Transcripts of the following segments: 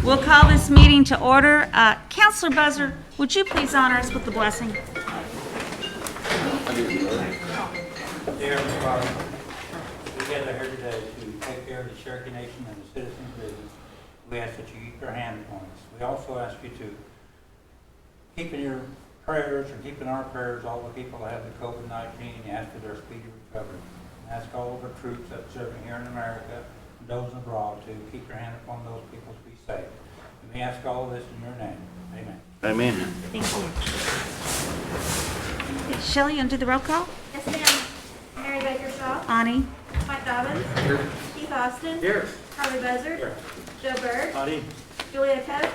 We'll call this meeting to order. Councillor Buzzer, would you please honor us with the blessing? Dear Heavenly Father, we gather here today to take care of the Cherokee Nation and the citizens' business. We ask that you keep your hand upon us. We also ask you to keep in your prayers and keep in our prayers all the people that have the COVID-19 and ask for their speedy recovery. And ask all of our troops that are serving here in America and those abroad to keep your hand upon those people to be safe. And we ask all of this in your name. Amen. Amen. Thank you. Shelley, you want to do the roll call? Yes, ma'am. Mary Baker Shaw. Ani? Mike Dobbins. Here. Keith Austin. Here. Harley Buzzard. Here. Joe Bird. Aye. Julia Coates.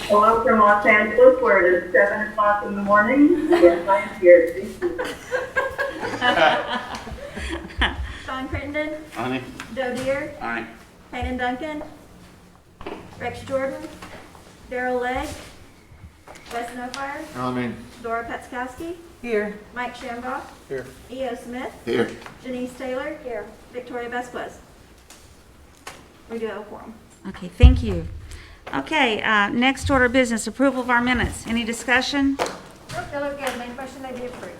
Hello from Los Angeles, where it is 7 o'clock in the morning. Yes, I am here. Thank you. Sean Crittenden. Aye. Joe Deere. Aye. Hayden Duncan. Rex Jordan. Daryl Legg. Weston O'Fire. Amen. Dora Petzkowski. Here. Mike Shambaugh. Here. E.O. Smith. Here. Janice Taylor. Here. Victoria Vesquez. We do have a quorum. Okay, thank you. Okay, next order of business, approval of our minutes. Any discussion? Nope, they look good. Main question, they be approved.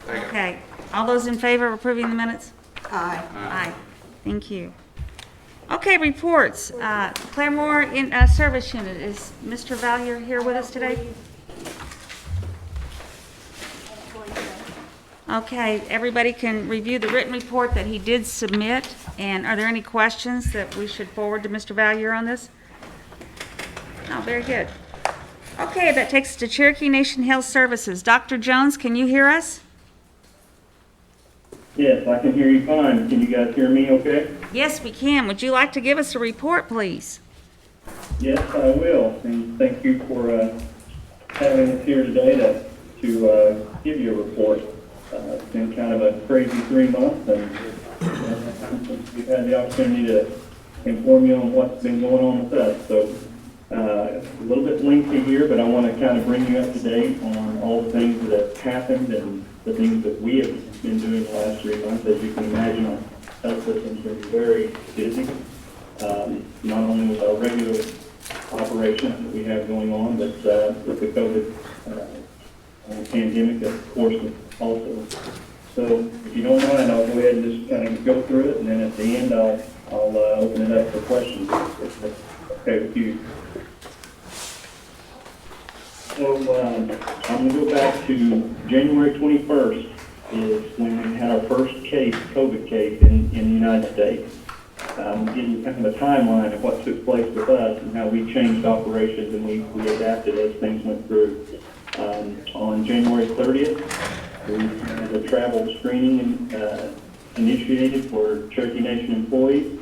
Okay, all those in favor of approving the minutes? Aye. Aye. Thank you. Okay, reports. Claremore in Service Unit. Is Mr. Valier here with us today? Okay, everybody can review the written report that he did submit. And are there any questions that we should forward to Mr. Valier on this? Oh, very good. Okay, that takes us to Cherokee Nation Health Services. Dr. Jones, can you hear us? Yes, I can hear you fine. Can you guys hear me okay? Yes, we can. Would you like to give us a report, please? Yes, I will. And thank you for having us here today to give you a report. It's been kind of a crazy 3 months, and we've had the opportunity to inform you on what's been going on with us. So a little bit lengthy here, but I want to kind of bring you up to date on all the things that have happened and the things that we have been doing the last 3 months. As you can imagine, our health system's been very busy, not only with our regular operations that we have going on, but with the COVID pandemic, of course, also. So if you don't mind, I'll go ahead and just kind of go through it, and then at the end, I'll open it up for questions, if that's okay with you. So I'm going to go back to January 21st is when we had our first case, COVID case in the United States. Giving you kind of a timeline of what took place with us and how we changed operations and we adapted as things went through. On January 30th, we had a travel screening initiated for Cherokee Nation employees,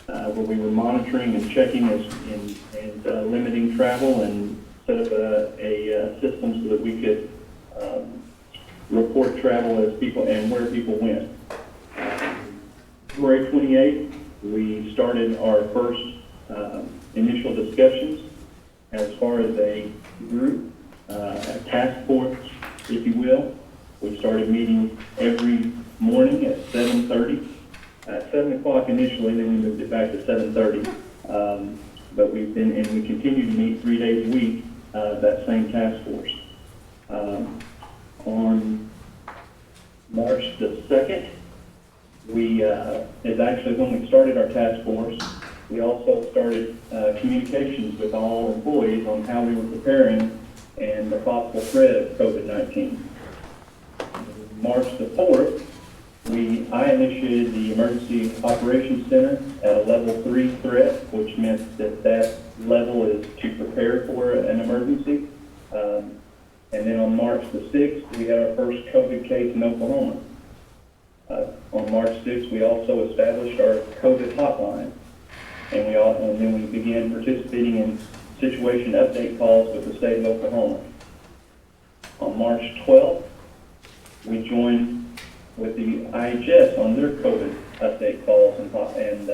where we were monitoring and checking and limiting travel and set up a system so that we could report travel as people and where people went. February 28th, we started our first initial discussions as far as a group, a task force, if you will. We started meeting every morning at 7:30. At 7 o'clock initially, then we moved it back to 7:30. But we continue to meet 3 days a week, that same task force. On March the 2nd, is actually when we started our task force. We also started communications with all employees on how we were preparing and the possible threat of COVID-19. March the 4th, I initiated the Emergency Operations Center at a level 3 threat, which meant that level is to prepare for an emergency. And then on March the 6th, we had our first COVID case in Oklahoma. On March 6th, we also established our COVID hotline, and then we began participating in situation update calls with the state of Oklahoma. On March 12th, we joined with the IHS on their COVID update calls and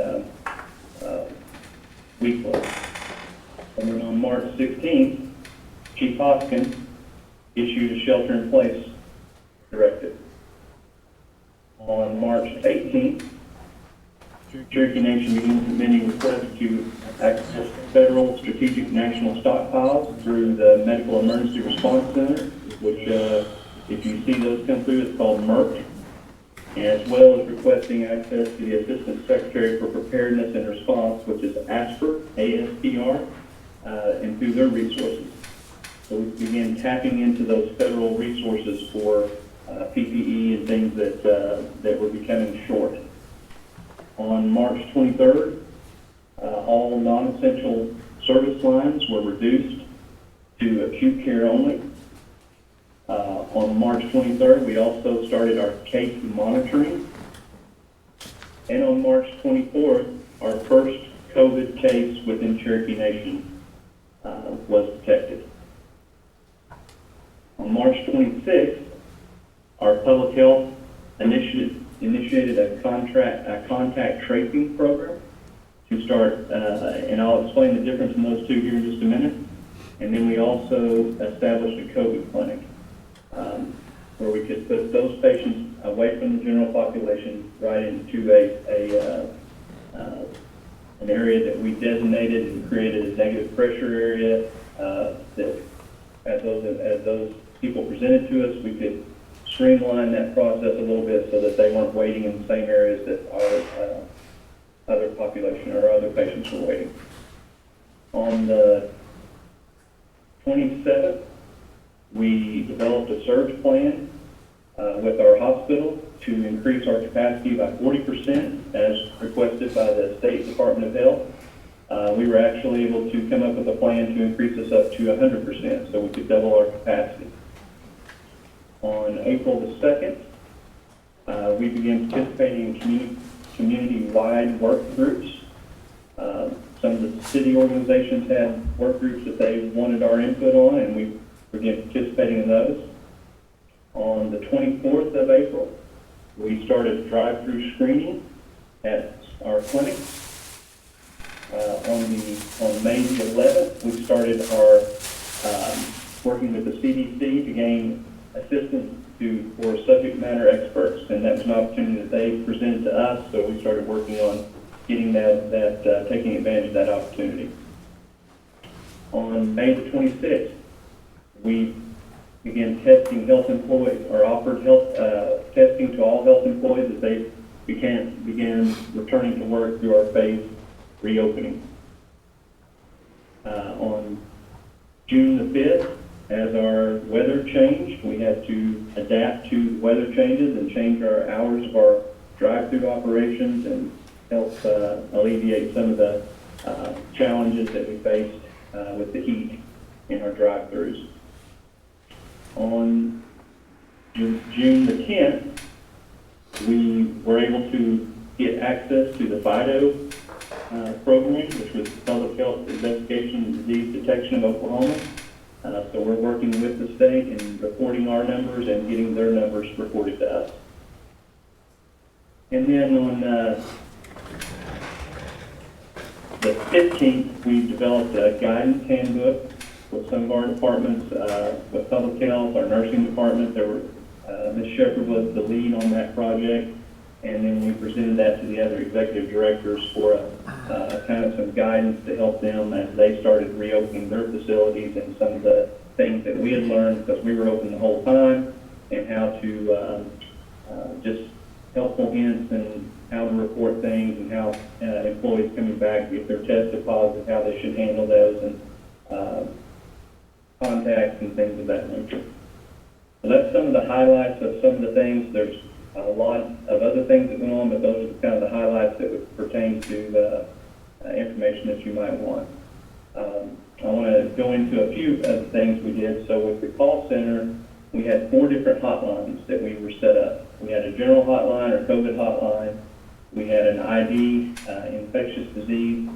weekly. And then on March 16th, Chief Hoskins issued a shelter-in-place directive. On March 18th, Cherokee Nation began submitting requests to access federal strategic national stockpiles through the Medical Emergency Response Center, which, if you see those come through, it's called MERC, as well as requesting access to the Assistant Secretary for Preparedness and Response, which is ASPR, ASPR, and through their resources. So we began tapping into those federal resources for PPE and things that were becoming short. On March 23rd, all non-essential service lines were reduced to acute care only. On March 23rd, we also started our case monitoring. And on March 24th, our first COVID case within Cherokee Nation was detected. On March 26th, our public health initiated a contact tracing program to start, and I'll explain the difference in those two here in just a minute. And then we also established a COVID clinic where we could put those patients away from the general population right into an area that we designated and created a negative pressure area that as those people presented to us, we could streamline that process a little bit so that they weren't waiting in the same areas that our other population or other patients were waiting. On the 27th, we developed a surge plan with our hospital to increase our capacity by 40% as requested by the State Department of Health. We were actually able to come up with a plan to increase this up to 100% so we could double our capacity. On April the 2nd, we began participating in community-wide work groups. Some of the city organizations had work groups that they wanted our input on, and we began participating in those. On the 24th of April, we started drive-through screening at our clinic. On May the 11th, we started our working with the CDC to gain assistance for subject matter experts, and that was an opportunity that they presented to us, so we started working on getting taking advantage of that opportunity. On May the 26th, we began testing health employees, or offered health testing to all health employees as they began returning to work through our phased reopening. On June the 5th, as our weather changed, we had to adapt to weather changes and change our hours of our drive-through operations and help alleviate some of the challenges that we faced with the heat in our drive-throughs. On June the 10th, we were able to get access to the FIDO program, which was Public Health Investigation and Disease Detection of Oklahoma. So we're working with the state and reporting our numbers and getting their numbers reported to us. And then on the 15th, we developed a guidance handbook with some of our departments, with public health, our nursing department. There were, Ms. Shepherd was the lead on that project, and then we presented that to the other executive directors for kind of some guidance to help them as they started reopening their facilities and some of the things that we had learned because we were open the whole time, and how to just helpful hints and how to report things and how employees coming back, if they're tested positive, how they should handle those, and contacts and things of that nature. So that's some of the highlights of some of the things. There's a lot of other things that went on, but those are kind of the highlights that would pertain to the information that you might want. I want to go into a few of the things we did. So with the call center, we had 4 different hotlines that we were set up. We had a general hotline or COVID hotline. We had an ID, infectious disease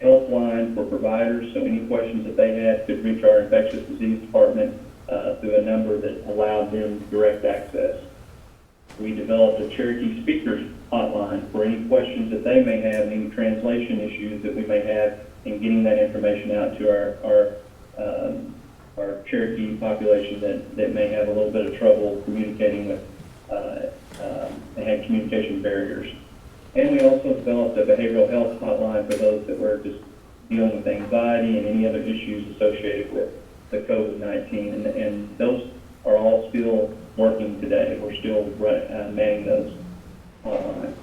helpline for providers, so any questions that they had could reach our infectious disease department through a number that allowed them direct access. We developed a Cherokee speakers hotline for any questions that they may have, any translation issues that we may have in getting that information out to our Cherokee population that may have a little bit of trouble communicating with, they had communication barriers. And we also developed a behavioral health hotline for those that were just dealing with anxiety and any other issues associated with the COVID-19. And those are all still working today. We're still manning those hotlines.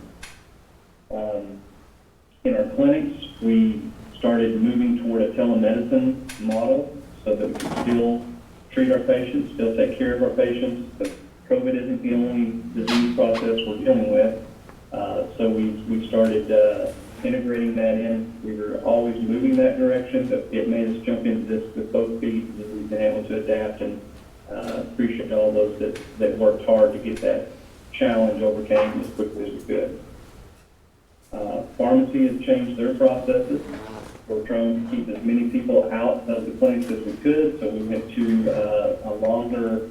In our clinics, we started moving toward a telemedicine model so that we can still treat our patients, still take care of our patients. But COVID isn't the only disease process we're dealing with. So we started integrating that in. We were always moving that direction, but it made us jump into this with both feet, and we've been able to adapt, and appreciate all those that worked hard to get that challenge overcame as quickly as we could. Pharmacy has changed their processes. We're trying to keep as many people out of the clinics as we could, so we went to a longer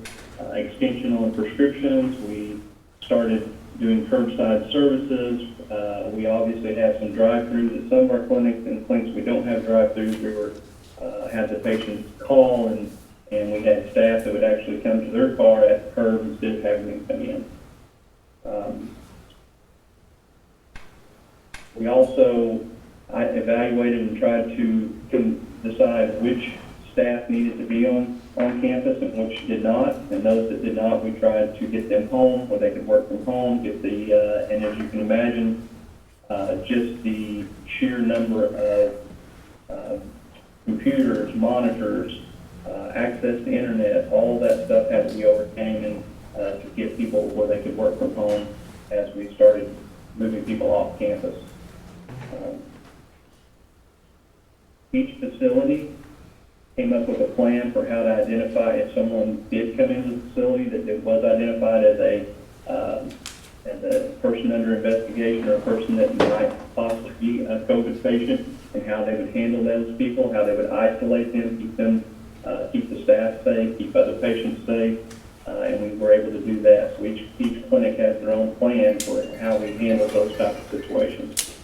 extension on prescriptions. We started doing curbside services. We obviously have some drive-throughs at some of our clinics, and clinics we don't have drive-throughs, we were had the patients call, and we had staff that would actually come to their car at the curb instead of having them come in. We also evaluated and tried to decide which staff needed to be on campus and which did not. And those that did not, we tried to get them home where they could work from home, and as you can imagine, just the sheer number of computers, monitors, access to internet, all that stuff had to be overcame and to get people where they could work from home as we started moving people off campus. Each facility came up with a plan for how to identify if someone did come into the facility that it was identified as a person under investigation or a person that might possibly be a COVID patient, and how they would handle those people, how they would isolate them, keep the staff safe, keep other patients safe, and we were able to do that. So each clinic has their own plan for how we handle those types of situations.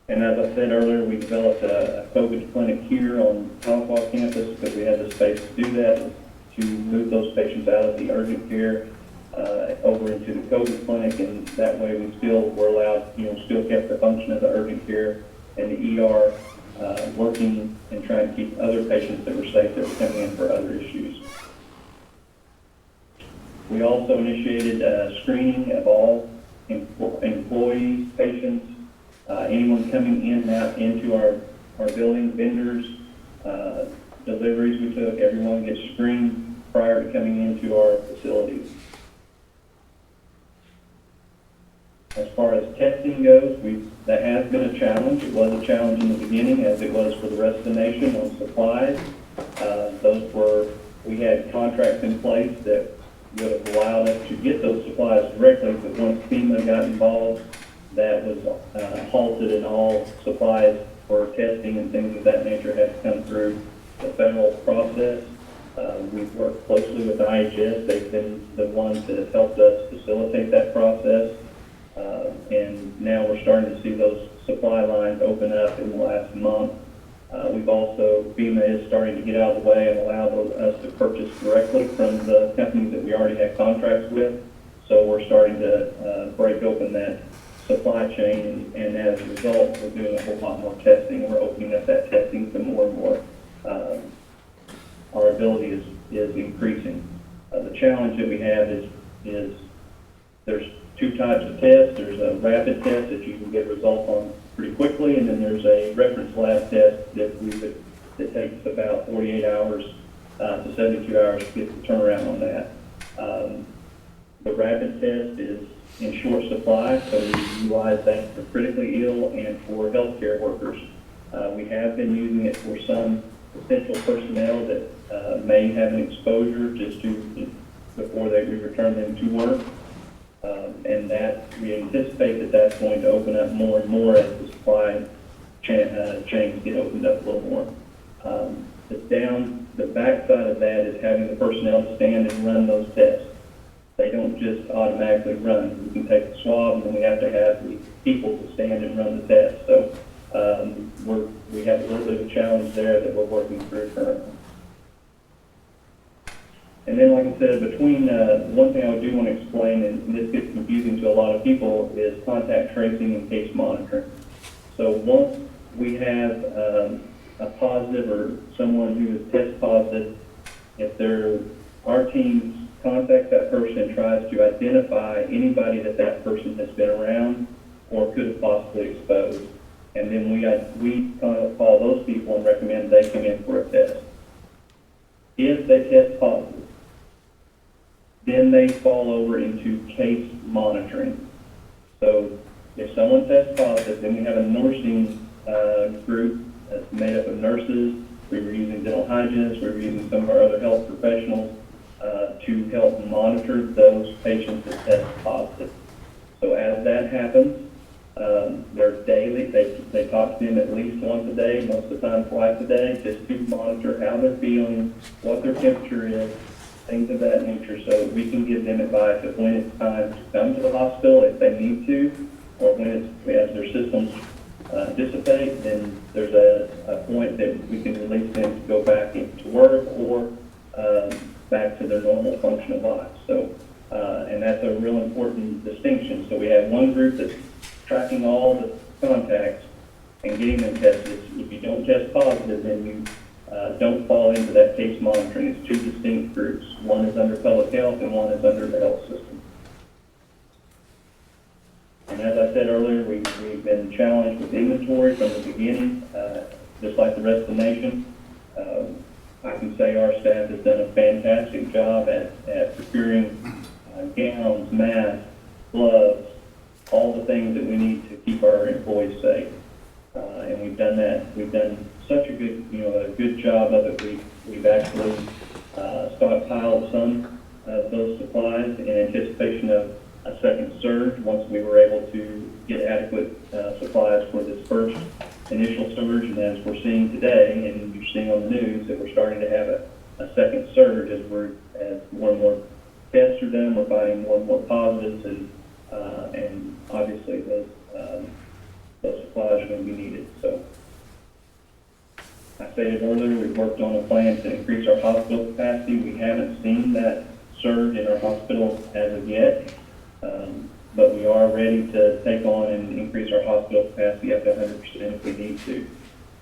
And as I said earlier, we developed a COVID clinic here on Tahlequah campus because we had the space to do that, to move those patients out of the urgent care over into the COVID clinic, and that way we still were allowed, still kept the function of the urgent care and the ER working and trying to keep other patients that were safe that were coming in for other issues. We also initiated screening of all employees, patients, anyone coming in and out into our building, vendors, deliveries we took, everyone gets screened prior to coming into our facilities. As far as testing goes, that has been a challenge. It was a challenge in the beginning, as it was for the rest of the nation on supplies. We had contracts in place that would have allowed us to get those supplies directly, but once FEMA got involved, that was halted, and all supplies for testing and things of that nature had to come through the federal process. We've worked closely with IHS. They've been the ones that have helped us facilitate that process. And now we're starting to see those supply lines open up in the last month. FEMA is starting to get out of the way and allow us to purchase directly from the companies that we already have contracts with. So we're starting to break open that supply chain, and as a result, we're doing a whole lot more testing. We're opening up that testing to more and more. Our ability is increasing. The challenge that we have is there's two types of tests. There's a rapid test that you can get results on pretty quickly, and then there's a reference lab test that takes about 48 hours to 72 hours to get the turnaround on that. The rapid test is in short supply, so we utilize that for critically ill and for healthcare workers. We have been using it for some essential personnel that may have an exposure just before we return them to work. And that we anticipate that that's going to open up more and more as the supply chains get opened up a little more. The backside of that is having the personnel stand and run those tests. They don't just automatically run. We can take the swab, and then we have to have the people to stand and run the test. So we have a little bit of a challenge there that we're working through currently. And then, like I said, between one thing I do want to explain, and this gets confusing confusing to a lot of people, is contact tracing and case monitoring. So once we have a positive or someone who is test positive, if our team contacts that person and tries to identify anybody that person has been around or could have possibly exposed, and then we call those people and recommend they come in for a test. If they test positive, then they fall over into case monitoring. So if someone tests positive, then we have a nursing group that's made up of nurses. We were using dental hygienists. We were using some of our other health professionals to help monitor those patients that test positive. So as that happens, they're daily. They talk to them at least once a day, most of the time twice a day, just to monitor how they're feeling, what their temperature is, things of that nature, so that we can give them advice of when it's time to come to the hospital if they need to, or as their systems dissipate, then there's a point that we can release them to go back into work or back to their normal function of life. So, and that's a real important distinction. So we have one group that's tracking all the contacts and getting them tested. If you don't test positive, then you don't fall into that case monitoring. It's two distinct groups. One is under public health and one is under the health system. And as I said earlier, we've been challenged with inventory from the beginning, just like the rest of the nation. I can say our staff has done a fantastic job at procuring gowns, masks, gloves, all the things that we need to keep our employees safe. And we've done that. We've done such a good job of it. We've actually stockpiled some of those supplies in anticipation of a second surge once we were able to get adequate supplies for this first initial surge. And as we're seeing today, and you're seeing on the news, that we're starting to have a second surge as more and more tests are done, we're finding more and more positives, and obviously those supplies are going to be needed. So I stated earlier, we've worked on a plan to increase our hospital capacity. We haven't seen that surge in our hospital as of yet, but we are ready to take on and increase our hospital capacity up to 100% if we need to.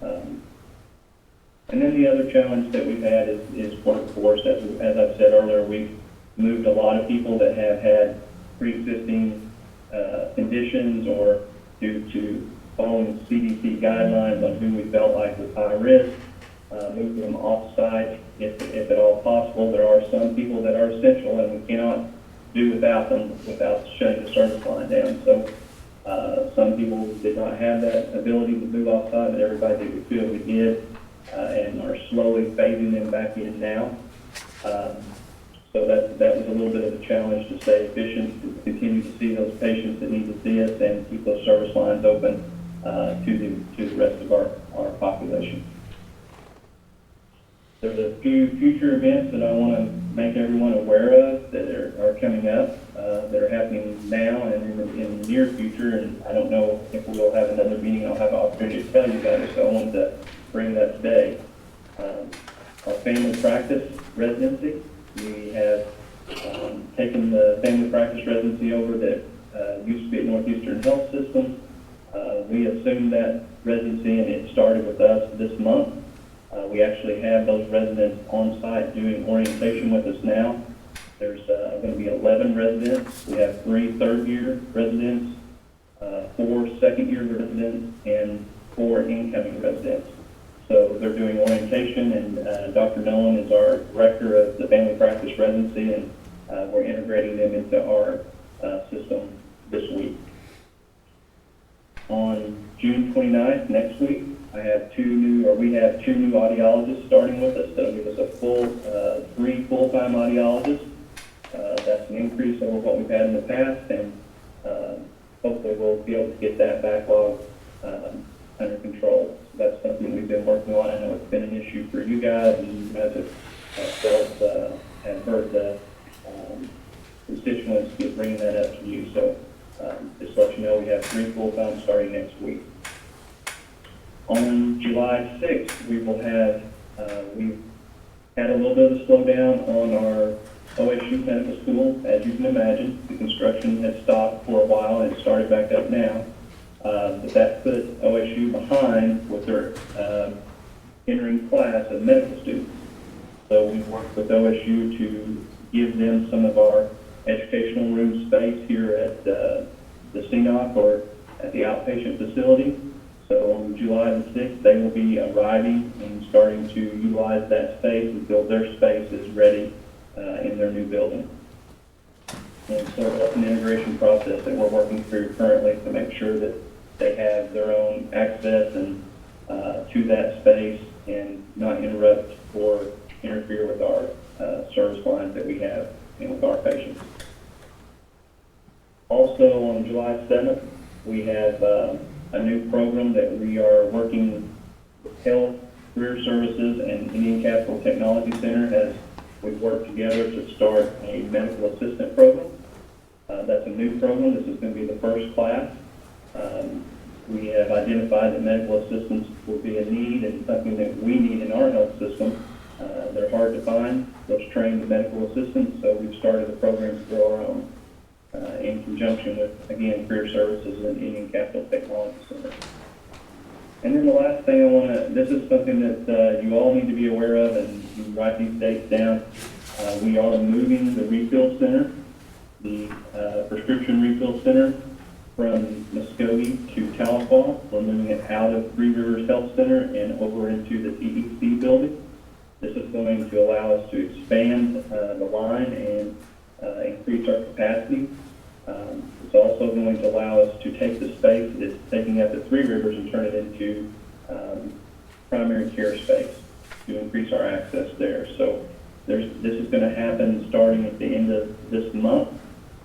And then the other challenge that we've had is workforce. As I've said earlier, we've moved a lot of people that have had pre-existing conditions or due to following CDC guidelines on who we felt like was high risk, moving them off-site if at all possible. There are some people that are essential and we cannot do without them without shutting the service line down. So some people did not have that ability to move off-site, but everybody that we feel we did, and are slowly phasing them back in now. So that was a little bit of a challenge to stay efficient, to continue to see those patients that need to see us and keep those service lines open to the rest of our population. There's a few future events that I want to make everyone aware of that are coming up, that are happening now and in the near future. And I don't know if we'll have another meeting. I'll have an opportunity to tell you about it, so I wanted to bring that today. Our family practice residency. We have taken the family practice residency over that used to be at Northeastern Health System. We assumed that residency, and it started with us this month. We actually have those residents on site doing orientation with us now. There's going to be 11 residents. We have 3 third-year residents, 4 second-year residents, and 4 incoming residents. So they're doing orientation, and Dr. Nolan is our director of the family practice residency, and we're integrating them into our system this week. On June 29th, next week, we have 2 new audiologists starting with us. That'll give us a full 3 full-time audiologists. That's an increase over what we've had in the past, and hopefully we'll be able to get that backlog under control. So that's something we've been working on. I know it's been an issue for you guys, and you guys have felt and heard the constituents bringing that up to you. So just to let you know, we have 3 full-time starting next week. On July 6th, we will have, we've had a little bit of a slowdown on our OSU Medical School, as you can imagine, the construction had stopped for a while and it started back up now. But that put OSU behind with their entering class of medical students. So we worked with OSU to give them some of our educational room space here at the CNOC or at the outpatient facility. So on July the 6th, they will be arriving and starting to utilize that space until their space is ready in their new building. And so that's an integration process that we're working through currently to make sure that they have their own access and to that space and not interrupt or interfere with our service lines that we have and with our patients. Also on July 7th, we have a new program that we are working with Health, Career Services, and Indian Capital Technology Center as we work together to start a medical assistant program. That's a new program. This is going to be the first class. We have identified that medical assistants will be a need and something that we need in our health system. They're hard to find, those trained medical assistants, so we've started a program to grow our own in conjunction with, again, Career Services and Indian Capital Technology Center. And then the last thing I want to, this is something that you all need to be aware of, and you write these dates down. We are moving the refill center, the prescription refill center, from Muskogee to Tahlequah. We're moving it out of Three Rivers Health Center and over into the TEC building. This is going to allow us to expand the line and increase our capacity. It's also going to allow us to take the space that's taking up at Three Rivers and turn it into primary care space to increase our access there. So this is going to happen starting at the end of this month,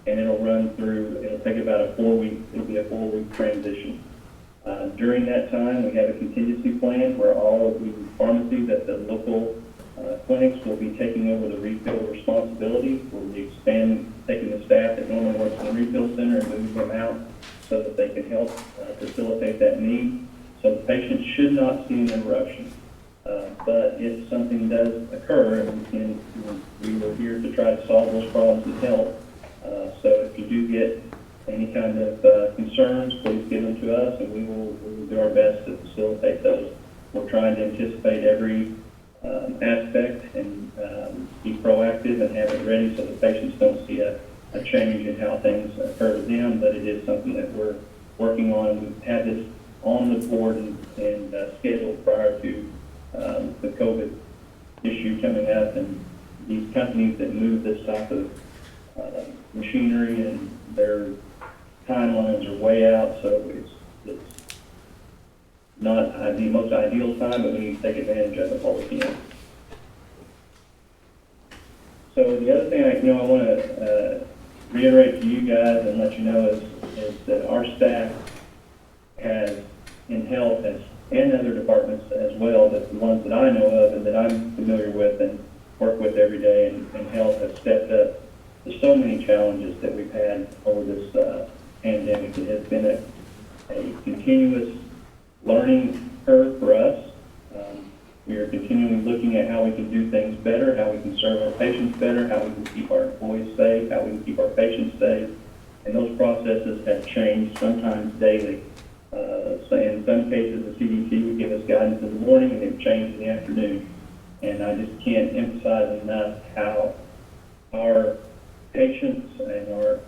and it'll run through, it'll take about it'll be a 4-week transition. During that time, we have a contingency plan where all of the pharmacies at the local clinics will be taking over the refill responsibility. We'll be taking the staff that normally works in the refill center and moving them out so that they can help facilitate that need. So the patient should not see an interruption. But if something does occur, and we are here to try to solve those problems and help. So if you do get any kind of concerns, please give them to us, and we will do our best to facilitate those. We're trying to anticipate every aspect and be proactive and have it ready so the patients don't see a change in how things occur to them, but it is something that we're working on. We've had this on the board and scheduled prior to the COVID issue coming up, and these companies that move this type of machinery and their timelines are way out, so it's not the most ideal time, but we need to take advantage of it while we can. So the other thing I want to reiterate to you guys and let you know is that our staff has in health and other departments as well, that the ones that I know of and that I'm familiar with and work with every day in health have stepped up. There's so many challenges that we've had over this pandemic. It has been a continuous learning curve for us. We are continually looking at how we can do things better, how we can serve our patients better, how we can keep our employees safe, how we can keep our patients safe. And those processes have changed sometimes daily. So in some cases, the CDC would give us guidance in the morning and they've changed in the afternoon. And I just can't emphasize enough how our patients and our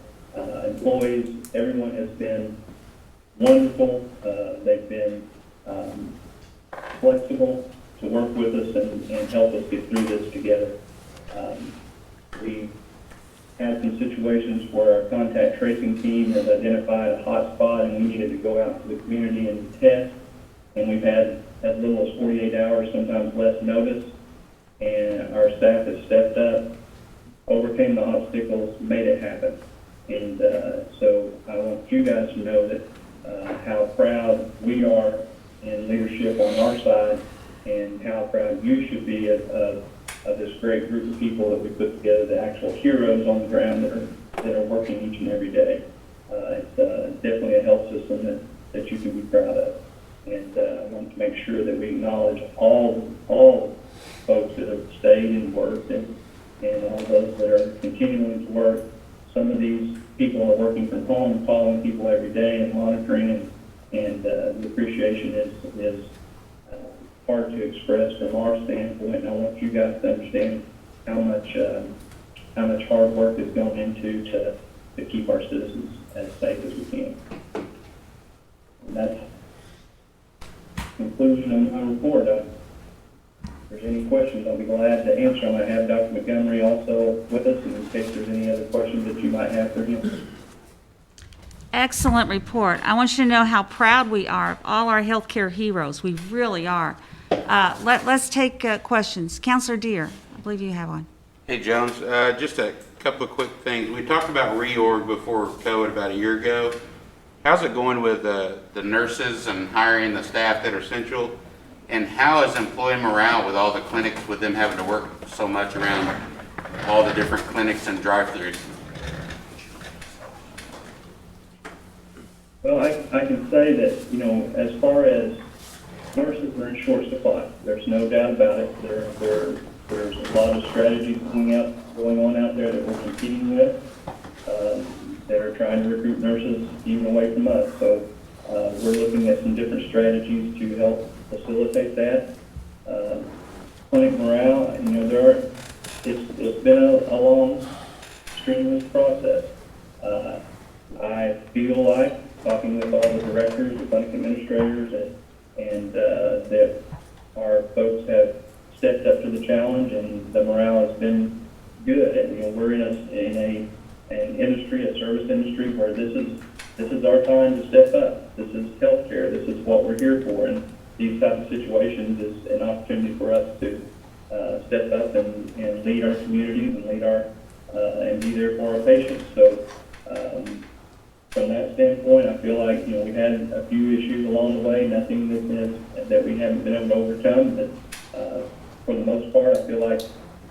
employees, everyone has been wonderful. They've been flexible to work with us and help us get through this together. We had some situations where our contact tracing team has identified a hot spot and we needed to go out to the community and test. And we've had as little as 48 hours, sometimes less notice. And our staff has stepped up, overcame the obstacles, made it happen. And so I want you guys to know that how proud we are in leadership on our side and how proud you should be of this great group of people that we put together, the actual heroes on the ground that are working each and every day. It's definitely a health system that you can be proud of. And I want to make sure that we acknowledge all folks that have stayed and worked and and all those that are continuing to work. Some of these people are working from home, calling people every day and monitoring, and the appreciation is hard to express from our standpoint. And I want you guys to understand how much hard work is going into to keep our citizens as safe as we can. And that's the conclusion of my report. If there's any questions, I'll be glad to answer them. I have Dr. Montgomery also with us in case there's any other questions that you might have for him. Excellent report. I want you to know how proud we are of all our healthcare heroes. We really are. Let's take questions. Councillor Deere, I believe you have one. Hey, Jones, just a couple of quick things. We talked about reorg before COVID about a year ago. How's it going with the nurses and hiring the staff that are essential? And how is employee morale with all the clinics, with them having to work so much around all the different clinics and drive-throughs? Well, I can say that, you know, as far as nurses are in short supply, there's no doubt about it. There's a lot of strategies going on out there that we're competing with that are trying to recruit nurses even away from us. So we're looking at some different strategies to help facilitate that. Clinic morale, you know, it's been a long, strenuous process. I feel like talking with all the directors, the clinic administrators, and that our folks have stepped up to the challenge, and the morale has been good. And you know, we're in an industry, a service industry, where this is our time to step up. This is healthcare. This is what we're here for. And these types of situations is an opportunity for us to step up and lead our communities and lead and be there for our patients. So from that standpoint, I feel like, you know, we had a few issues along the way, nothing that we haven't been able to overcome. But for the most part, I feel like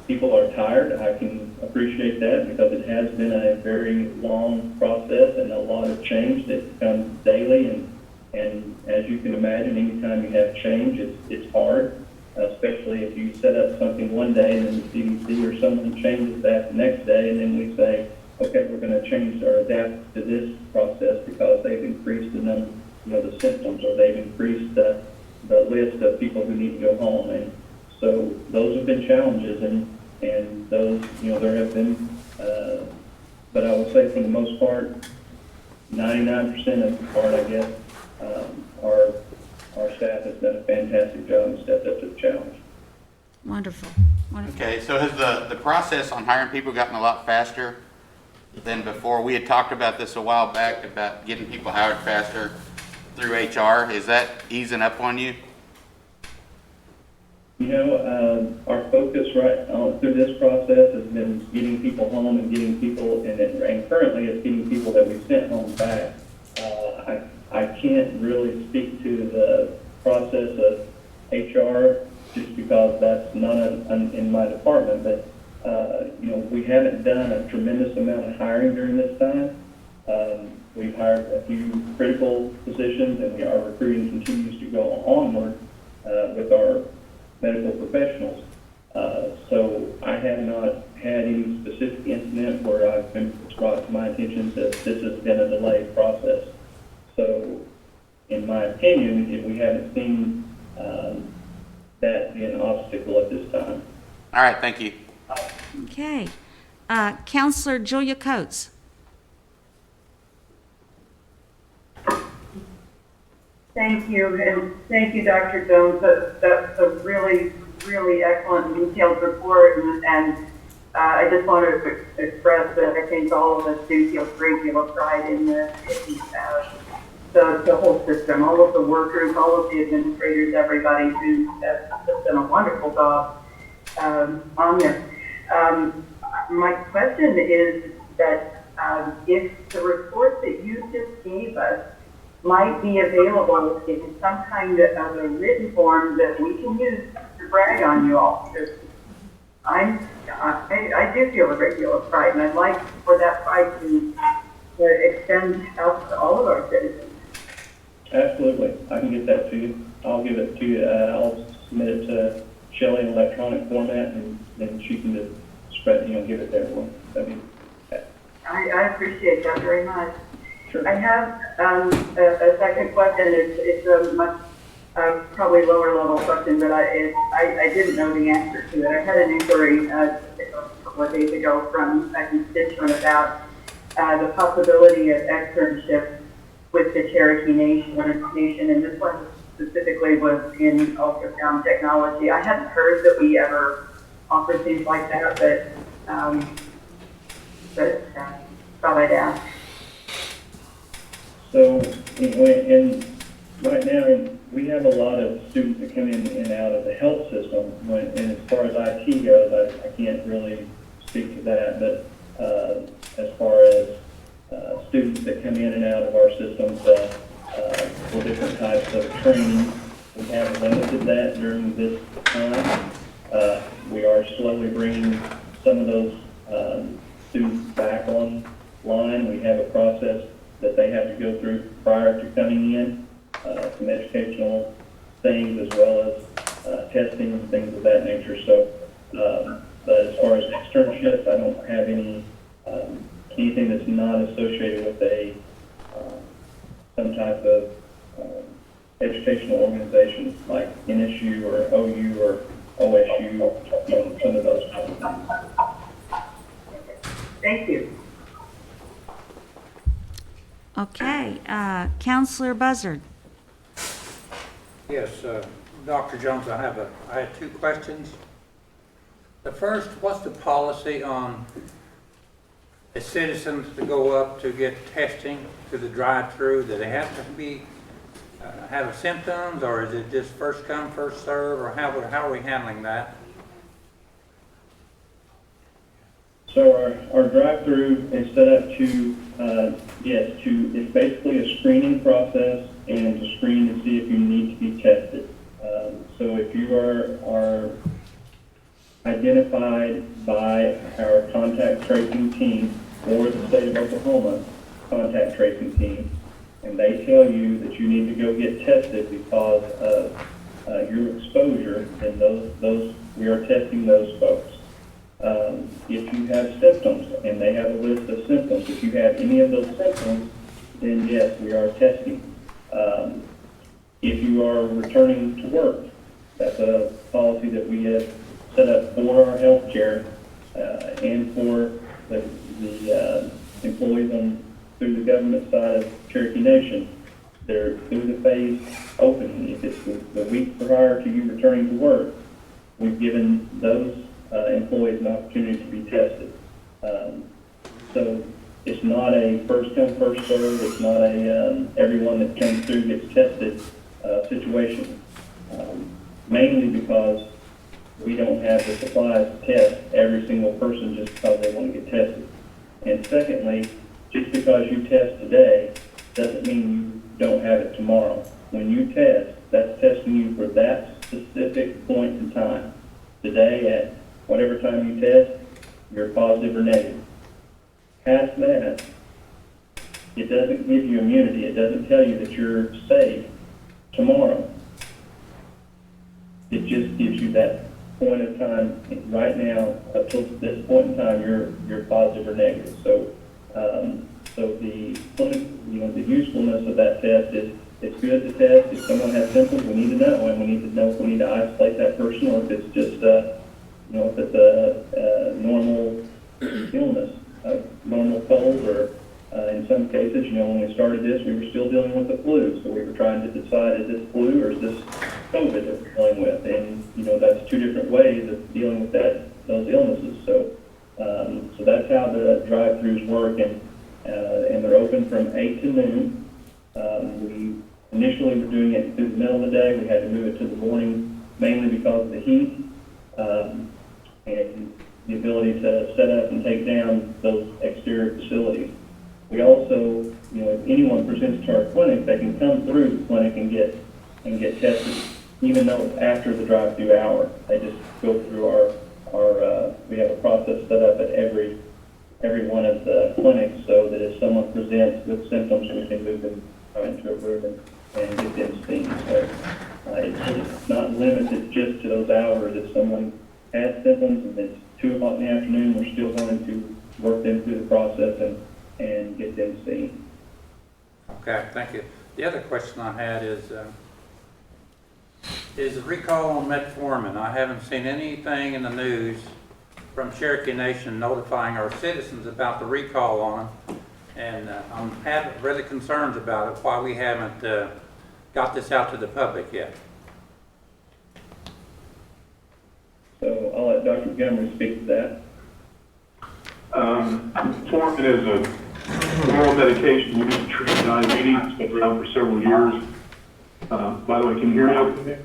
people are tired. I can appreciate that because it has been a very long process and a lot of change that comes daily. And as you can imagine, anytime you have change, it's hard, especially if you set up something one day and then the CDC or someone changes that the next day, and then we say, okay, we're going to change or adapt to this process because they've increased the number, you know, the symptoms, or they've increased the list of people who need to go home. And so those have been challenges, and those, you know, there have been, but I would say for the most part, 99% of the part, I guess, our staff has done a fantastic job and stepped up to the challenge. Wonderful. Wonderful. Okay, so has the process on hiring people gotten a lot faster than before? We had talked about this a while back, about getting people hired faster through HR. Is that easing up on you? You know, our focus through this process has been getting people home and getting people, and currently it's getting people that we sent home back. I can't really speak to the process of HR just because that's not in my department, but you know, we haven't done a tremendous amount of hiring during this time. We've hired a few critical positions, and our recruiting continues to go onward with our medical professionals. So I have not had any specific incident where I've been brought to my attention that this has been a delayed process. So in my opinion, we haven't seen that be an obstacle at this time. All right, thank you. Okay. Councillor Julia Coates. Thank you, and thank you, Dr. Jones. That's a really, really excellent and detailed report, and I just want to express that I think all of us do feel a great deal of pride in the whole system, all of the workers, all of the administrators, everybody who has done a wonderful job on this. My question is that if the report that you just gave us might be available in some kind of a written form that we can use to brag on you all. Because I do feel a great deal of pride, and I'd like for that pride to extend out to all of our citizens. Absolutely. I can get that to you. I'll give it to you. I'll submit it to Shelley in electronic format, and then she can just spread, give it to everyone. I appreciate that very much. Sure. I have a second question. It's a much probably lower level question, but I didn't know the answer to it. I had an inquiry a couple of days ago from a constituent about the possibility of externship with the Cherokee Nation, and this one specifically was in ultrasound technology. I hadn't heard that we ever offered things like that, but thought I'd ask. So, and right now, we have a lot of students that come in and out of the health system. And as far as IT goes, I can't really speak to that. But as far as students that come in and out of our systems for different types of training, we have limited that during this time. We are slowly bringing some of those students back online. We have a process that they have to go through prior to coming in, some educational things as well as testing and things of that nature. So, but as far as externships, I don't have anything that's not associated with some type of educational organization like NSU or OU or OSU, some of those types of things. Thank you. Okay, Councillor Buzzard. Yes, Dr. Jones, I had two questions. The first, what's the policy on the citizens to go up to get testing to the drive-through? Do they have to be have symptoms, or is it just first come, first serve, or how are we handling that? So our drive-through is set up to, it's basically a screening process and to screen to see if you need to be tested. So if you are identified by our contact tracing team or the state of Oklahoma contact tracing team, and they tell you that you need to go get tested because of your exposure, then we are testing those folks. If you have symptoms, and they have a list of symptoms, if you have any of those symptoms, then yes, we are testing. If you are returning to work, that's a policy that we have set up for our health care and for the employees through the government side of Cherokee Nation. They're through the phase opening. If it's the week prior to you returning to work, we've given those employees an opportunity to be tested. So it's not a first come, first serve. It's not a everyone that comes through gets tested situation. Mainly because we don't have the supplies to test every single person just because they want to get tested. And secondly, just because you test today doesn't mean you don't have it tomorrow. When you test, that's testing you for that specific point in time. Today at whatever time you test, you're positive or negative. Past that, it doesn't give you immunity. It doesn't tell you that you're safe tomorrow. It just gives you that point of time. Right now, up to this point in time, you're positive or negative. So, the usefulness of that test is it's good to test. If someone has symptoms, we need to know, and we need to know if we need to isolate that person or if it's just if it's a normal illness, a normal cold, or in some cases, when we started this, we were still dealing with the flu, so we were trying to decide, is this flu or is this COVID that we're dealing with? And, that's two different ways of dealing with those illnesses. So that's how the drive-thrus work, and they're open from 8 to noon. We initially were doing it through the middle of the day. We had to move it to the morning, mainly because of the heat, and the ability to set up and take down those exterior facilities. We also, if anyone presents to our clinic, they can come through the clinic and get tested, even though it's after the drive-through hour. They just go through our we have a process set up at every one of the clinics, so that if someone presents with symptoms, we can move them into a room and get them seen. So it's not limited just to those hours. If someone has symptoms and it's 2 o'clock in the afternoon, we're still going to work them through the process and get them seen. Okay, thank you. The other question I had is the recall on metformin. I haven't seen anything in the news from Cherokee Nation notifying our citizens about the recall on it. And I'm having really concerns about it, why we haven't got this out to the public yet. So I'll let Dr. Montgomery speak to that. Metformin is a oral medication used to treat diabetes. It's been around for several years. By the way, can you hear me okay?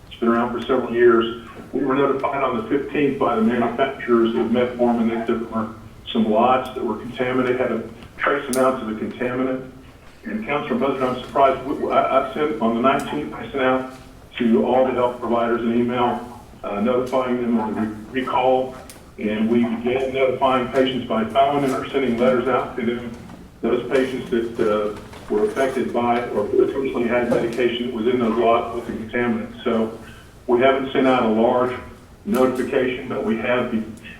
It's been around for several years. We were notified on the 15th by the manufacturers of metformin that there were some lots that were contaminated, had a trace amounts of a contaminant. And Councillor Buzzard, I'm surprised, I sent on the 19th, I sent out to all the health providers an email notifying them of the recall. And we began notifying patients by phone and are sending letters out to them, those patients that were affected by or potentially had medication that was in those lots with the contaminant. So we haven't sent out a large notification, but we have,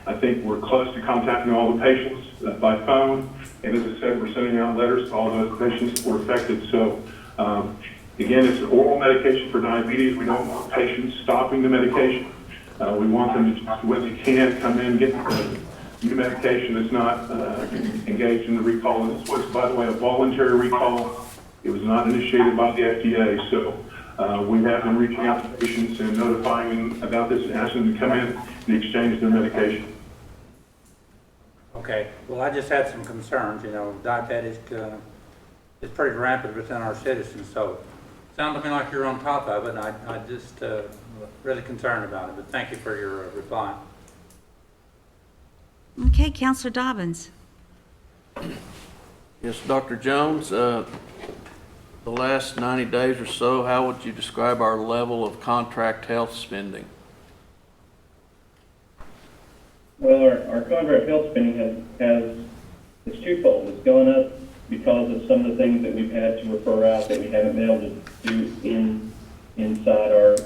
I think we're close to contacting all the patients by phone. And as I said, we're sending out letters to all those patients that were affected. So again, it's an oral medication for diabetes. We don't want patients stopping the medication. We want them to, just when they can, come in, get the new medication that's not engaged in the recall. This was, by the way, a voluntary recall. It was not initiated by the FDA. So we have been reaching out to patients and notifying them about this and asking them to come in and exchange their medication. Okay, well, I just had some concerns, you know, diabetes is pretty rampant within our citizens, so it sounded to me like you're on top of it, and I just really concerned about it, but thank you for your reply. Okay, Councillor Dobbins. Yes, Dr. Jones, the last 90 days or so, how would you describe our level of contract health spending? Well, our contract health spending it's twofold. It's gone up because of some of the things that we've had to refer out that we haven't been able to do inside our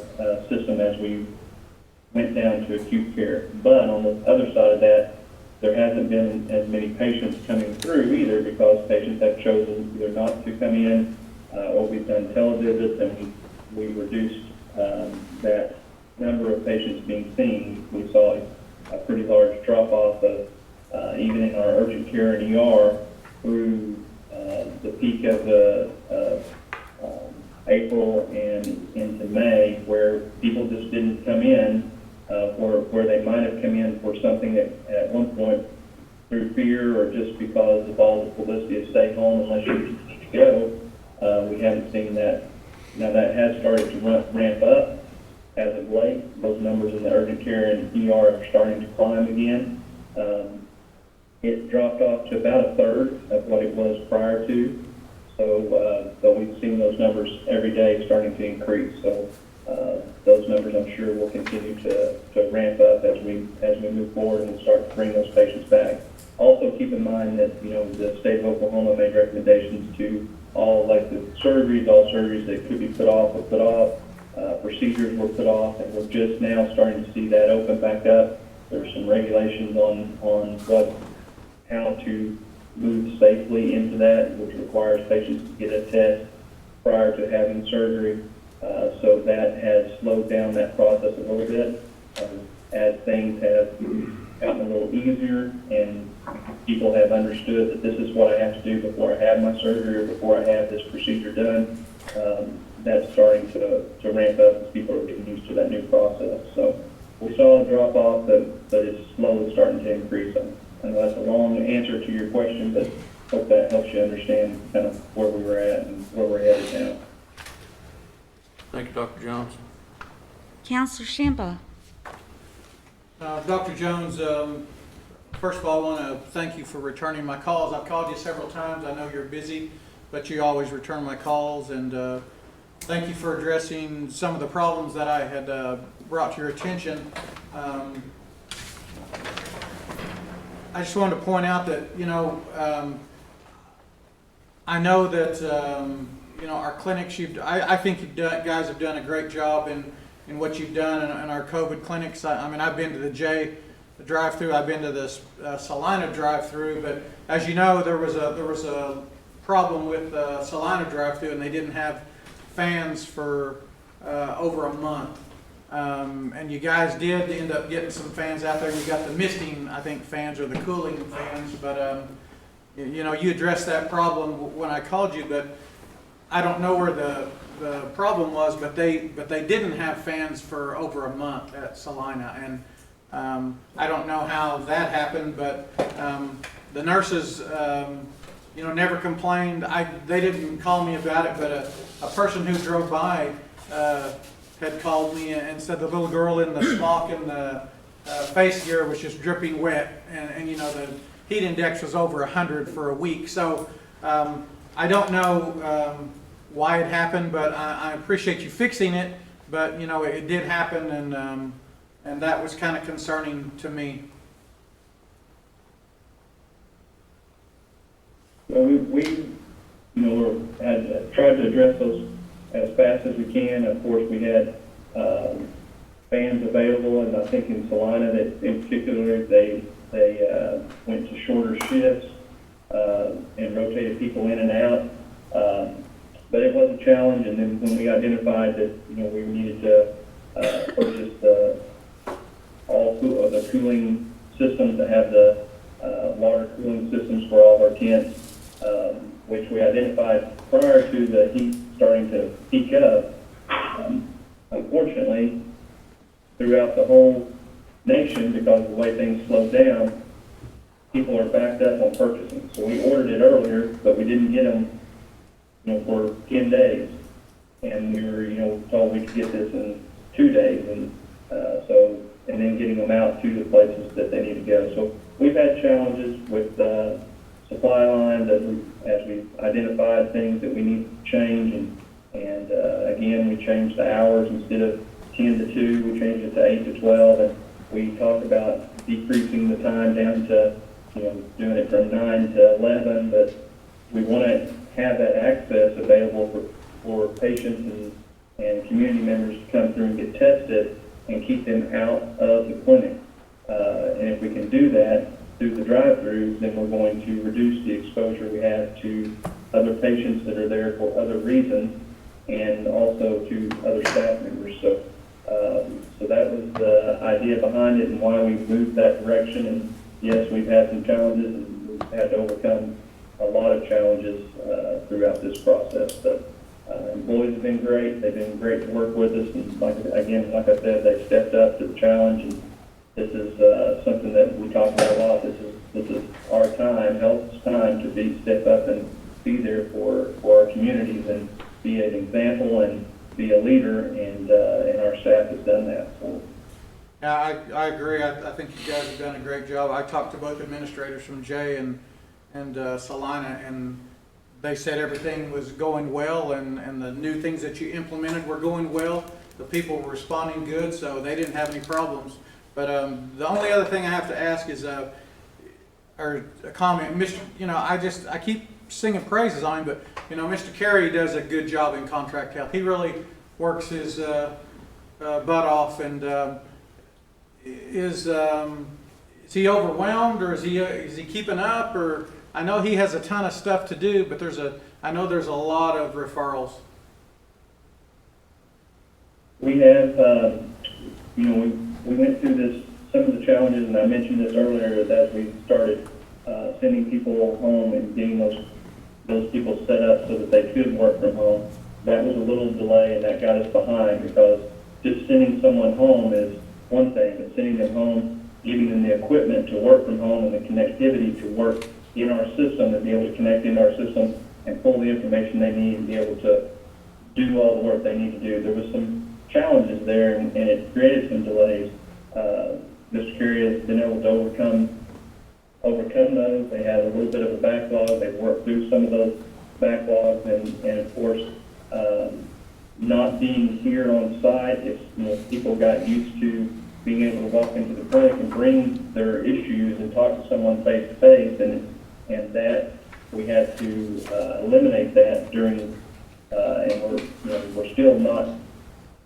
system as we went down to acute care. But on the other side of that, there hasn't been as many patients coming through either because patients have chosen either not to come in or we've done televisits and we reduced that number of patients being seen. We saw a pretty large drop-off of even in our urgent care and ER through the peak of April and into May, where people just didn't come in, where they might have come in for something that at one point through fear or just because of all the publicity of stay home unless you need to go. We haven't seen that. Now that has started to ramp up. As of late, those numbers in the urgent care and ER are starting to climb again. It dropped off to about a third of what it was prior to. So, but we've seen those numbers every day starting to increase. So those numbers, I'm sure, will continue to ramp up as we move forward and start to bring those patients back. Also, keep in mind that the state of Oklahoma made recommendations to all elective surgeries, all surgeries that could be put off were put off. Procedures were put off, and we're just now starting to see that open back up. There's some regulations on how to move safely into that, which requires patients to get a test prior to having surgery. So that has slowed down that process a little bit as things have gotten a little easier and people have understood that this is what I have to do before I have my surgery or before I have this procedure done. That's starting to ramp up as people are getting used to that new process. So we saw a drop off, but it's slowly starting to increase. I know that's a long answer to your question, but hope that helps you understand kind of where we were at and where we're headed now. Thank you, Dr. Jones. Councillor Shambaugh. Dr. Jones, first of all, I want to thank you for returning my calls. I've called you several times. I know you're busy, but you always return my calls. And thank you for addressing some of the problems that I had brought to your attention. I just wanted to point out that, I know that, our clinics, I think you guys have done a great job in in what you've done in our COVID clinics. I mean, I've been to the drive-through, I've been to the Salina drive-through, but as you know, there was a problem with the Salina drive-through, and they didn't have fans for over a month. And you guys did end up getting some fans out there. You got the misting, I think, fans or the cooling fans, but you know, you addressed that problem when I called you, but I don't know where the problem was, but they didn't have fans for over a month at Salina, and I don't know how that happened, but the nurses, you know, never complained. They didn't call me about it, but a person who drove by had called me and said the little girl in the smock and the face gear was just dripping wet, and you know, the heat index was over 100 for a week. So I don't know why it happened, but I appreciate you fixing it. But you know, it did happen, and that was kind of concerning to me. Well, we you know, had tried to address those as fast as we can. Of course, we had fans available, and I think in Salina, that in particular, they went to shorter shifts and rotated people in and out. But it was a challenge, and then when we identified that, you know, we needed to purchase all of the cooling systems to have the water cooling systems for all of our tents, which we identified prior to the heat starting to peak up. Unfortunately, throughout the whole nation, because of the way things slowed down, people are backed up on purchasing. So we ordered it earlier, but we didn't get them, you know, for 10 days. And we were, you know, told we could get this in 2 days. And and then getting them out to the places that they need to go. So we've had challenges with supply lines as we identified things that we need to change. And again, we changed the hours. Instead of 10 to 2, we changed it to 8 to 12. And we talked about decreasing the time down to, you know, doing it from 9 to 11. But we want to have that access available for patients and community members to come through and get tested and keep them out of the clinic. And if we can do that through the drive-through, then we're going to reduce the exposure we have to other patients that are there for other reasons, and also to other staff members. So that was the idea behind it and why we moved that direction. And yes, we've had some challenges, and we've had to overcome a lot of challenges throughout this process. But employees have been great. They've been great to work with us. And like I said, they stepped up to the challenge. And this is something that we talk about a lot. This is our time, health's time, to step up and be there for our communities and be an example and be a leader. And our staff has done that. So. Yeah, I agree. I think you guys have done a great job. I talked to both administrators from Jay and Salina, and they said everything was going well, and the new things that you implemented were going well. The people were responding good, so they didn't have any problems. But the only other thing I have to ask is, or a comment, Mr. You know, I keep singing praises on him, but you know, Mr. Carey does a good job in contract health. He really works his butt off, and is he overwhelmed, or is he keeping up, or? I know he has a ton of stuff to do, but I know there's a lot of referrals. We have, you know, we went through some of the challenges, and I mentioned this earlier, as we started sending people home and getting those people set up so that they could work from home. That was a little delay, and that got us behind, because just sending someone home is one thing, but sending them home, giving them the equipment to work from home and the connectivity to work in our system and be able to connect into our system and pull the information they need and be able to do all the work they need to do. There was some challenges there, and it created some delays. Mr. Carey has been able to overcome those. They had a little bit of a backlog. They've worked through some of those backlogs, and of course, not being here on site, if you know, people got used to being able to walk into the clinic and bring their issues and talk to someone face to face, and that we had to eliminate that during, and we're still not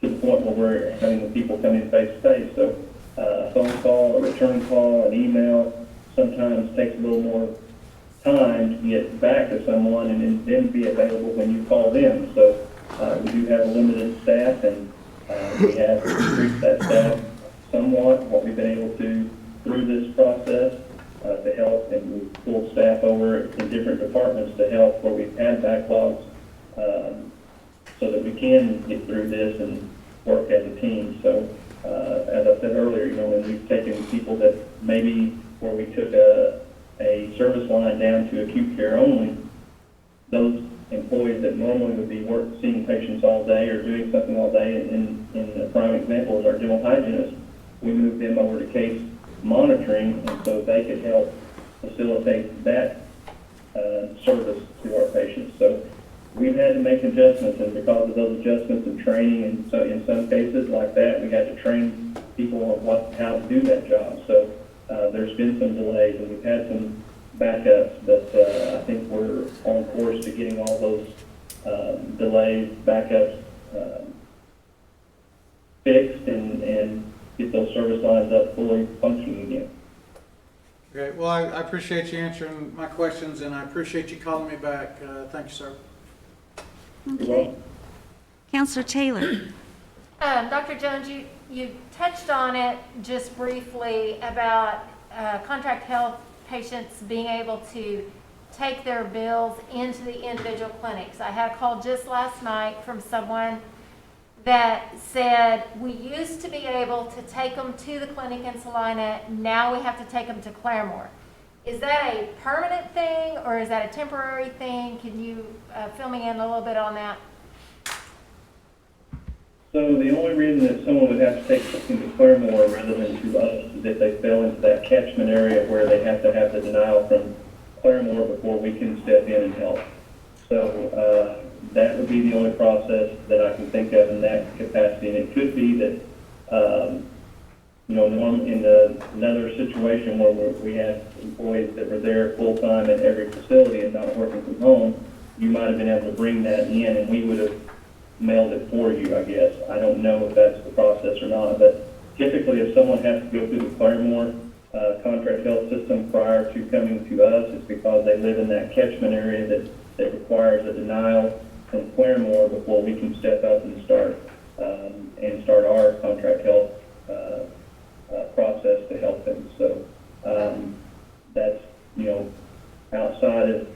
to the point where we're having the people come in face to face. So a phone call, a return call, an email sometimes takes a little more time to get back to someone and then be available when you call them. So we do have a limited staff, and we have increased that staff somewhat, what we've been able to through this process to help, and we've pulled staff over in different departments to help where we've had backlogs so that we can get through this and work as a team. So as I said earlier, when we've taken people that maybe where we took a service line down to acute care only, those employees that normally would be seeing patients all day or doing something all day, in a prime example is our dental hygienist, we moved them over to case monitoring, and so they could help facilitate that service to our patients. So we've had to make adjustments, and because of those adjustments and training, and so in some cases like that, we had to train people on how to do that job. So there's been some delays, and we've had some backups, but I think we're on course to getting all those delays, backups fixed, and get those service lines up fully functioning again. Okay, well, I appreciate you answering my questions, and I appreciate you calling me back. Thank you, sir. Okay. Councillor Taylor. Dr. Jones, you touched on it just briefly about contract health patients being able to take their bills into the individual clinics. I had a call just last night from someone that said, we used to be able to take them to the clinic in Salina, now we have to take them to Claremore. Is that a permanent thing, or is that a temporary thing? Can you fill me in a little bit on that? So the only reason that someone would have to take something to Claremore rather than to us is if they fell into that catchment area where they have to have the denial from Claremore before we can step in and help. So that would be the only process that I can think of in that capacity. And it could be that, in another situation where we had employees that were there full-time at every facility and not working from home, you might have been able to bring that in and we would have mailed it for you, I guess. I don't know if that's the process or not, but typically if someone has to go through the Claremore contract health system prior to coming to us, it's because they live in that catchment area that requires a denial from Claremore before we can step up and start our contract health process to help them. So that's outside of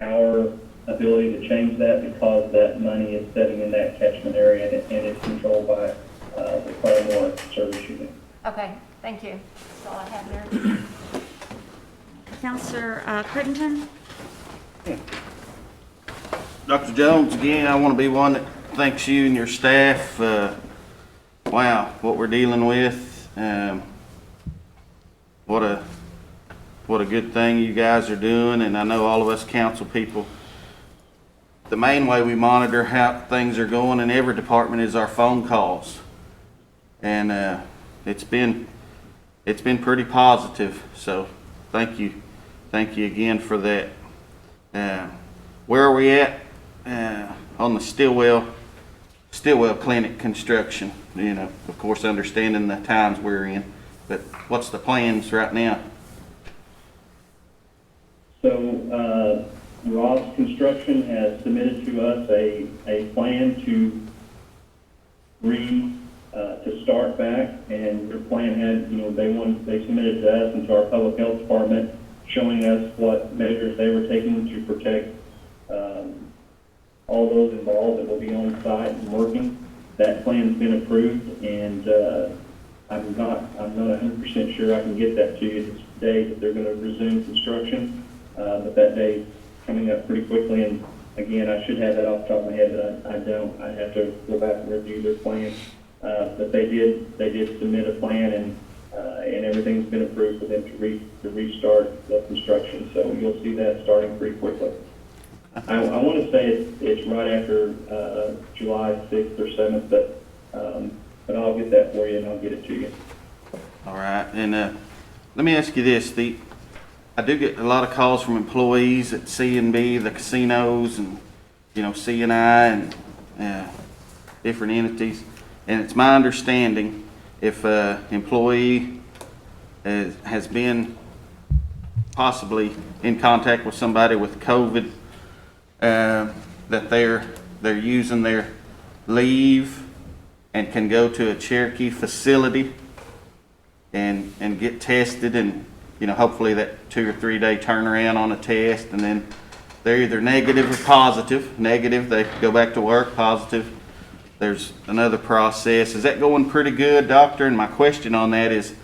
our ability to change that, because that money is sitting in that catchment area and it's controlled by the Claremore service unit. Okay, thank you. That's all I have there. Councillor Crittenden. Dr. Jones, again, I want to be one that thanks you and your staff. Wow, what we're dealing with. What a good thing you guys are doing, and I know all of us council people, the main way we monitor how things are going in every department is our phone calls, and it's been pretty positive. So thank you again for that. Where are we at on the Stillwell Clinic construction? Of course, understanding the times we're in, but what's the plans right now? So Ross Construction has submitted to us a plan to start back, and their plan had, they submitted to us and to our public health department, showing us what measures they were taking to protect all those involved that will be on site and working. That plan's been approved, and I'm not 100% sure I can get that to you this day that they're going to resume construction, but that day's coming up pretty quickly. And again, I should have that off the top of my head, but I don't. I'd have to go back and review their plan. But they did submit a plan, and everything's been approved for them to restart the construction. So you'll see that starting pretty quickly. I want to say it's right after July 6th or 7th, but I'll get that for you and I'll get it to you. All right, and let me ask you this: I do get a lot of calls from employees at C&B, the casinos, and CNI, and different entities. And it's my understanding if an employee has been possibly in contact with somebody with COVID, that they're using their leave and can go to a Cherokee facility and get tested, and hopefully that 2 or 3 day turnaround on a test, and then they're either negative or positive. Negative, they go back to work. Positive, there's another process. Is that going pretty good, doctor? And my question on that is,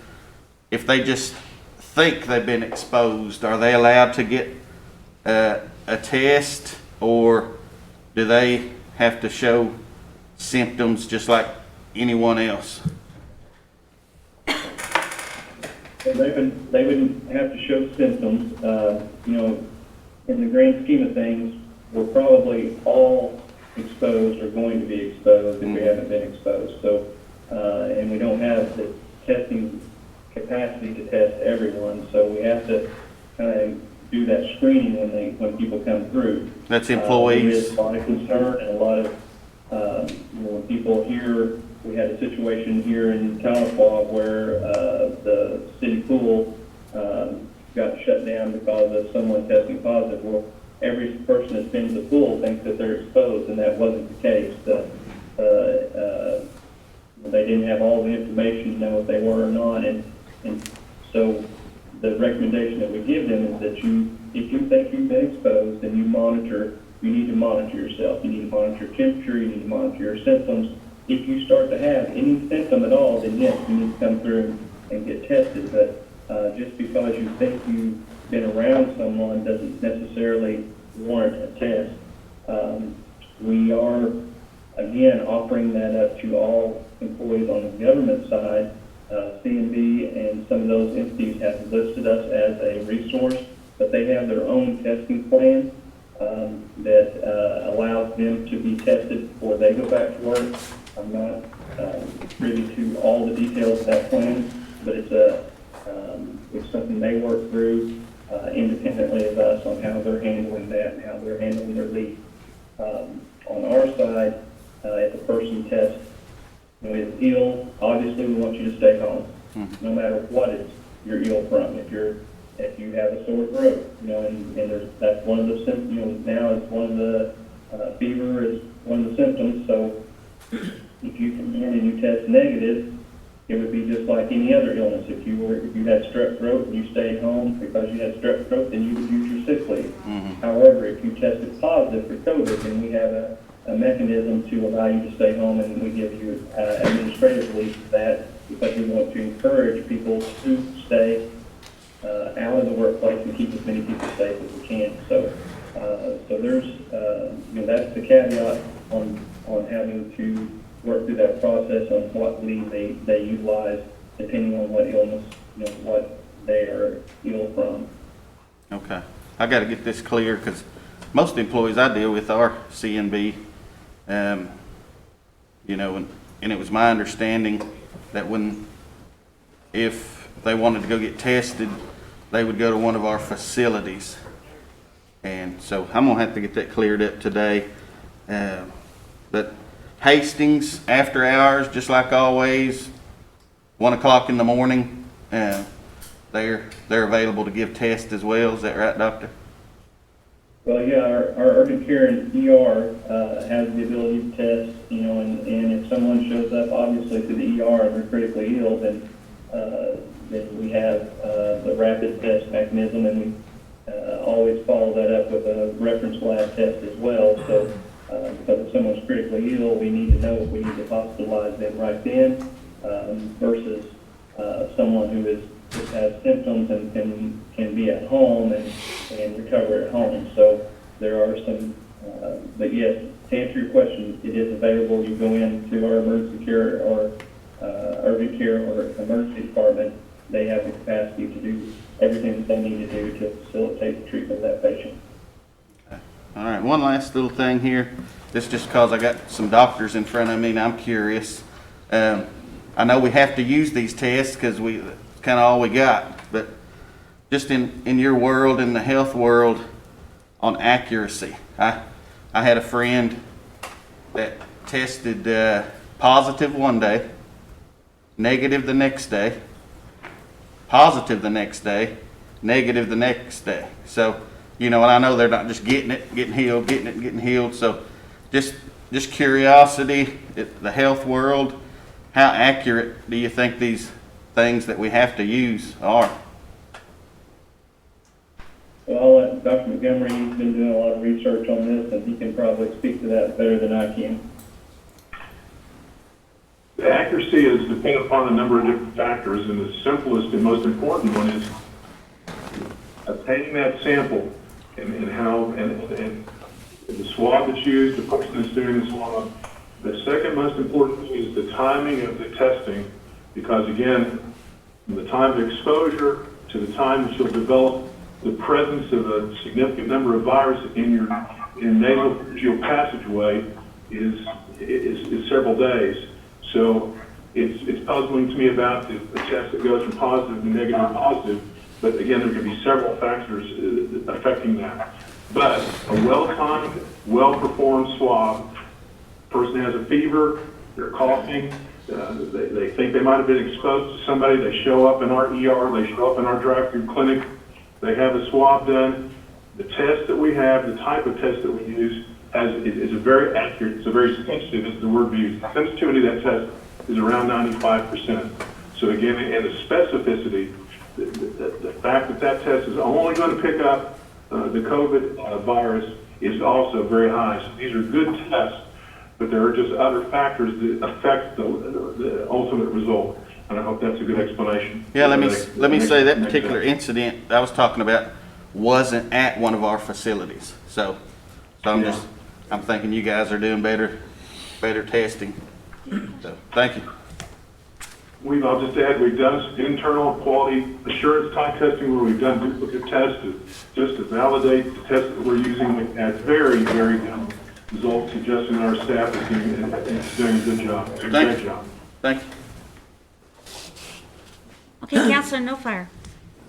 if they just think they've been exposed, are they allowed to get a test, or do they have to show symptoms just like anyone else? They wouldn't have to show symptoms. In the grand scheme of things, we're probably all exposed or going to be exposed if we haven't been exposed. So, and we don't have the testing capacity to test everyone, so we have to kind of do that screening when people come through. That's employees. There's a lot of concern and a lot of when people here. We had a situation here in Tahlequah where the city pool got shut down because of someone testing positive. Well, every person that's been to the pool thinks that they're exposed, and that wasn't the case. They didn't have all the information to know if they were or not, and so the recommendation that we give them is that if you think you've been exposed, and you need to monitor yourself. You need to monitor your temperature. You need to monitor your symptoms. If you start to have any symptom at all, then yes, you need to come through and get tested. But just because you think you've been around someone doesn't necessarily warrant a test. We are, again, offering that up to all employees on the government side. C&B and some of those entities have listed us as a resource, but they have their own testing plan that allows them to be tested before they go back to work. I'm not privy to all the details of that plan, but it's something they work through independently of us on how they're handling that and how they're handling their leave. On our side, if a person tests is ill, obviously we want you to stay home, no matter what you're ill from. If you have a sore throat, and that's one of the symptoms. Now it's one of the fever is one of the symptoms. So if you come in and you test negative, it would be just like any other illness. If you had strep throat and you stayed home because you had strep throat, then you would use your sick leave. However, if you tested positive for COVID, then we have a mechanism to allow you to stay home, and we give you administrative leave for that, because we want to encourage people to stay out of the workplace and keep as many people safe as we can. So there's that's the caveat on having to work through that process on what leave they utilize depending on what illness, what they are ill from. Okay, I got to get this clear, because most of the employees I deal with are C&B, and it was my understanding that if they wanted to go get tested, they would go to one of our facilities. And so I'm gonna have to get that cleared up today. But Hastings, after hours, just like always, 1 o'clock in the morning, they're available to give tests as well. Is that right, doctor? Well, yeah, our urgent care and ER has the ability to test, and if someone shows up obviously to the ER and they're critically ill, then we have the rapid test mechanism, and we always follow that up with a reference lab test as well. So, because if someone's critically ill, we need to know if we need to hospitalize them right then, versus someone who just has symptoms and can be at home and recover at home. So there are some, but yes, to answer your question, it is available. You go into our emergency care or urgent care or emergency department, they have the capacity to do everything that they need to do to facilitate the treatment of that patient. Okay. All right, one last little thing here. This just because I got some doctors in front of me and I'm curious. I know we have to use these tests because it's kind of all we got, but just in your world, in the health world, on accuracy. I had a friend that tested positive one day, negative the next day, positive the next day, negative the next day. So, you know, and I know they're not just getting it, getting healed, getting it, getting healed. So just curiosity, the health world, how accurate do you think these things that we have to use are? Well, I'll let Dr. Montgomery, he's been doing a lot of research on this, and he can probably speak to that better than I can. The accuracy is dependent upon a number of different factors, and the simplest and most important one is obtaining that sample and how, and the swab that's used, the person that's doing the swab. The second most important thing is the timing of the testing, because again, from the time of exposure to the time that you'll develop the presence of a significant number of viruses in your nasopharyngeal passageway is several days. So it's puzzling to me about the test that goes from positive to negative to positive, but again, there can be several factors affecting that. But a well-timed, well-performed swab, person has a fever, they're coughing, they think they might have been exposed to somebody, they show up in our ER, they show up in our drive-through clinic, they have a swab done. The test that we have, the type of test that we use, is a very accurate, it's a very sensitive, is the word we use. The sensitivity of that test is around 95%. So again, and the specificity, the fact that that test is only going to pick up the COVID virus is also very high. So these are good tests, but there are just other factors that affect the ultimate result. And I hope that's a good explanation. Yeah, let me say that particular incident I was talking about wasn't at one of our facilities. So I'm thinking you guys are doing better testing. So thank you. I'll just add, we've done internal quality assurance type testing where we've done duplicate tests just to validate the test that we're using. We've had very, very good results, suggesting our staff is doing a good job. A great job. Thank you. Okay, Councillor No Fire.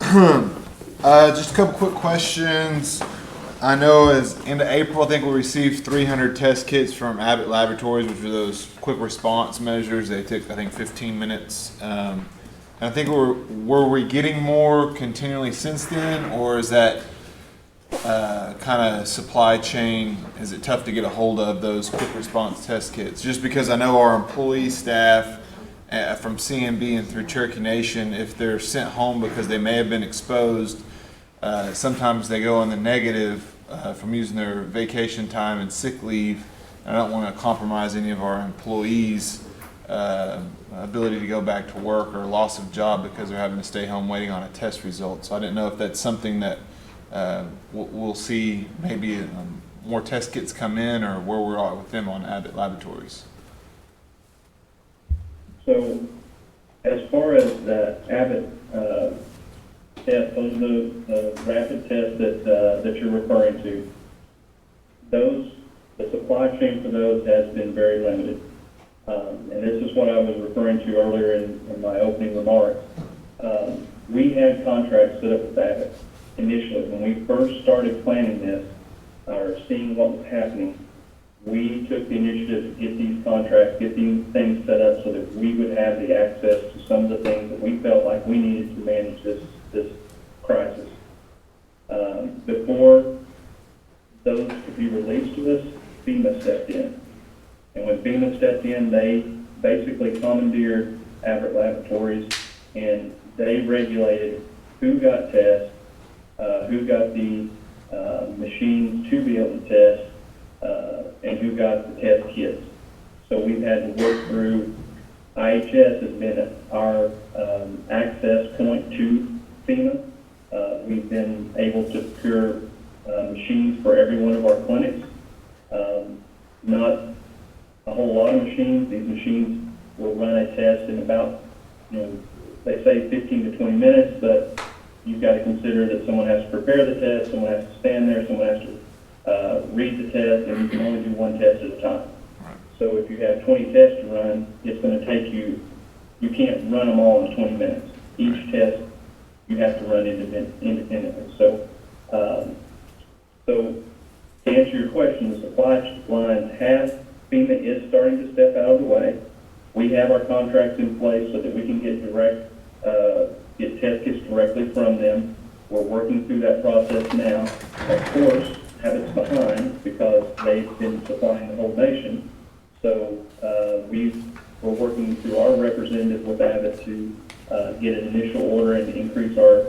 Just a couple quick questions. I know as end of April, I think we received 300 test kits from Abbott Laboratories, which are those quick response measures. They took, I think, 15 minutes. And I think were we getting more continually since then, or is that kind of supply chain? Is it tough to get a hold of those quick response test kits? Just because I know our employee staff from CMB and through Cherokee Nation, if they're sent home because they may have been exposed, sometimes they go on the negative from using their vacation time and sick leave. I don't want to compromise any of our employees' ability to go back to work or loss of job because they're having to stay home waiting on a test result. So I didn't know if that's something that we'll see maybe more test kits come in, or where we're at with them on Abbott Laboratories. So, as far as the Abbott test, those are the rapid tests that you're referring to. The supply chain for those has been very limited. And this is what I was referring to earlier in my opening remarks. We had contracts set up with Abbott initially. When we first started planning this, or seeing what was happening, we took the initiative to get these contracts, get these things set up so that we would have the access to some of the things that we felt like we needed to manage this crisis. Before those could be released to us, FEMA stepped in. And when FEMA stepped in, they basically commandeered Abbott Laboratories, and they regulated who got tests, who got the machines to be able to test, and who got the test kits. So we've had to work through, IHS has been our access point to FEMA. We've been able to procure machines for every one of our clinics. Not a whole lot of machines. These machines will run a test in about, they say 15 to 20 minutes, but you've got to consider that someone has to prepare the test, someone has to stand there, someone has to read the test, and you can only do one test at a time. So if you have 20 tests to run, it's going to take you can't run them all in 20 minutes. Each test you have to run independently. So to answer your question, the supply lines have FEMA is starting to step out of the way. We have our contracts in place so that we can get get test kits directly from them. We're working through that process now. Of course, Abbott's behind because they've been supplying the whole nation. So we're working through our representative with Abbott to get an initial order and increase our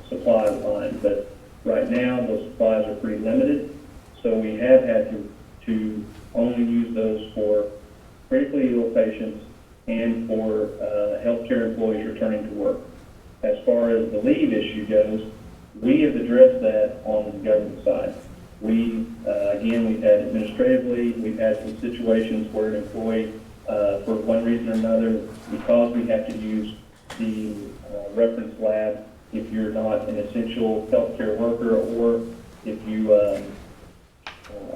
supply line. But right now, those supplies are pretty limited. So we have had to only use those for critically ill patients and for healthcare employees returning to work. As far as the leave issue goes, we have addressed that on the government side. Again, we've had administratively, we've had some situations where an employee, for one reason or another, because we have to use the reference lab if you're not an essential healthcare worker, or if you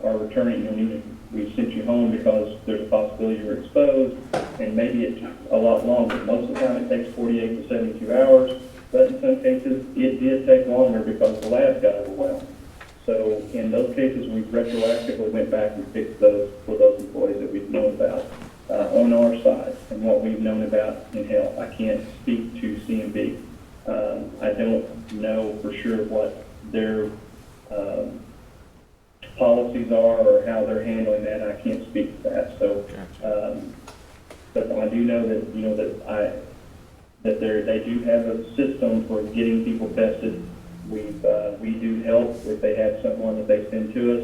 are returning, we sent you home because there's a possibility you're exposed, and maybe it's a lot longer. Most of the time it takes 48 to 72 hours, but in some cases it did take longer because the lab got overwhelmed. So in those cases, we retroactively went back and fixed those for those employees that we've known about on our side and what we've known about in health. I can't speak to CMB. I don't know for sure what their policies are or how they're handling that. I can't speak to that. So, but I do know that they do have a system for getting people tested. We do help if they have someone that they send to us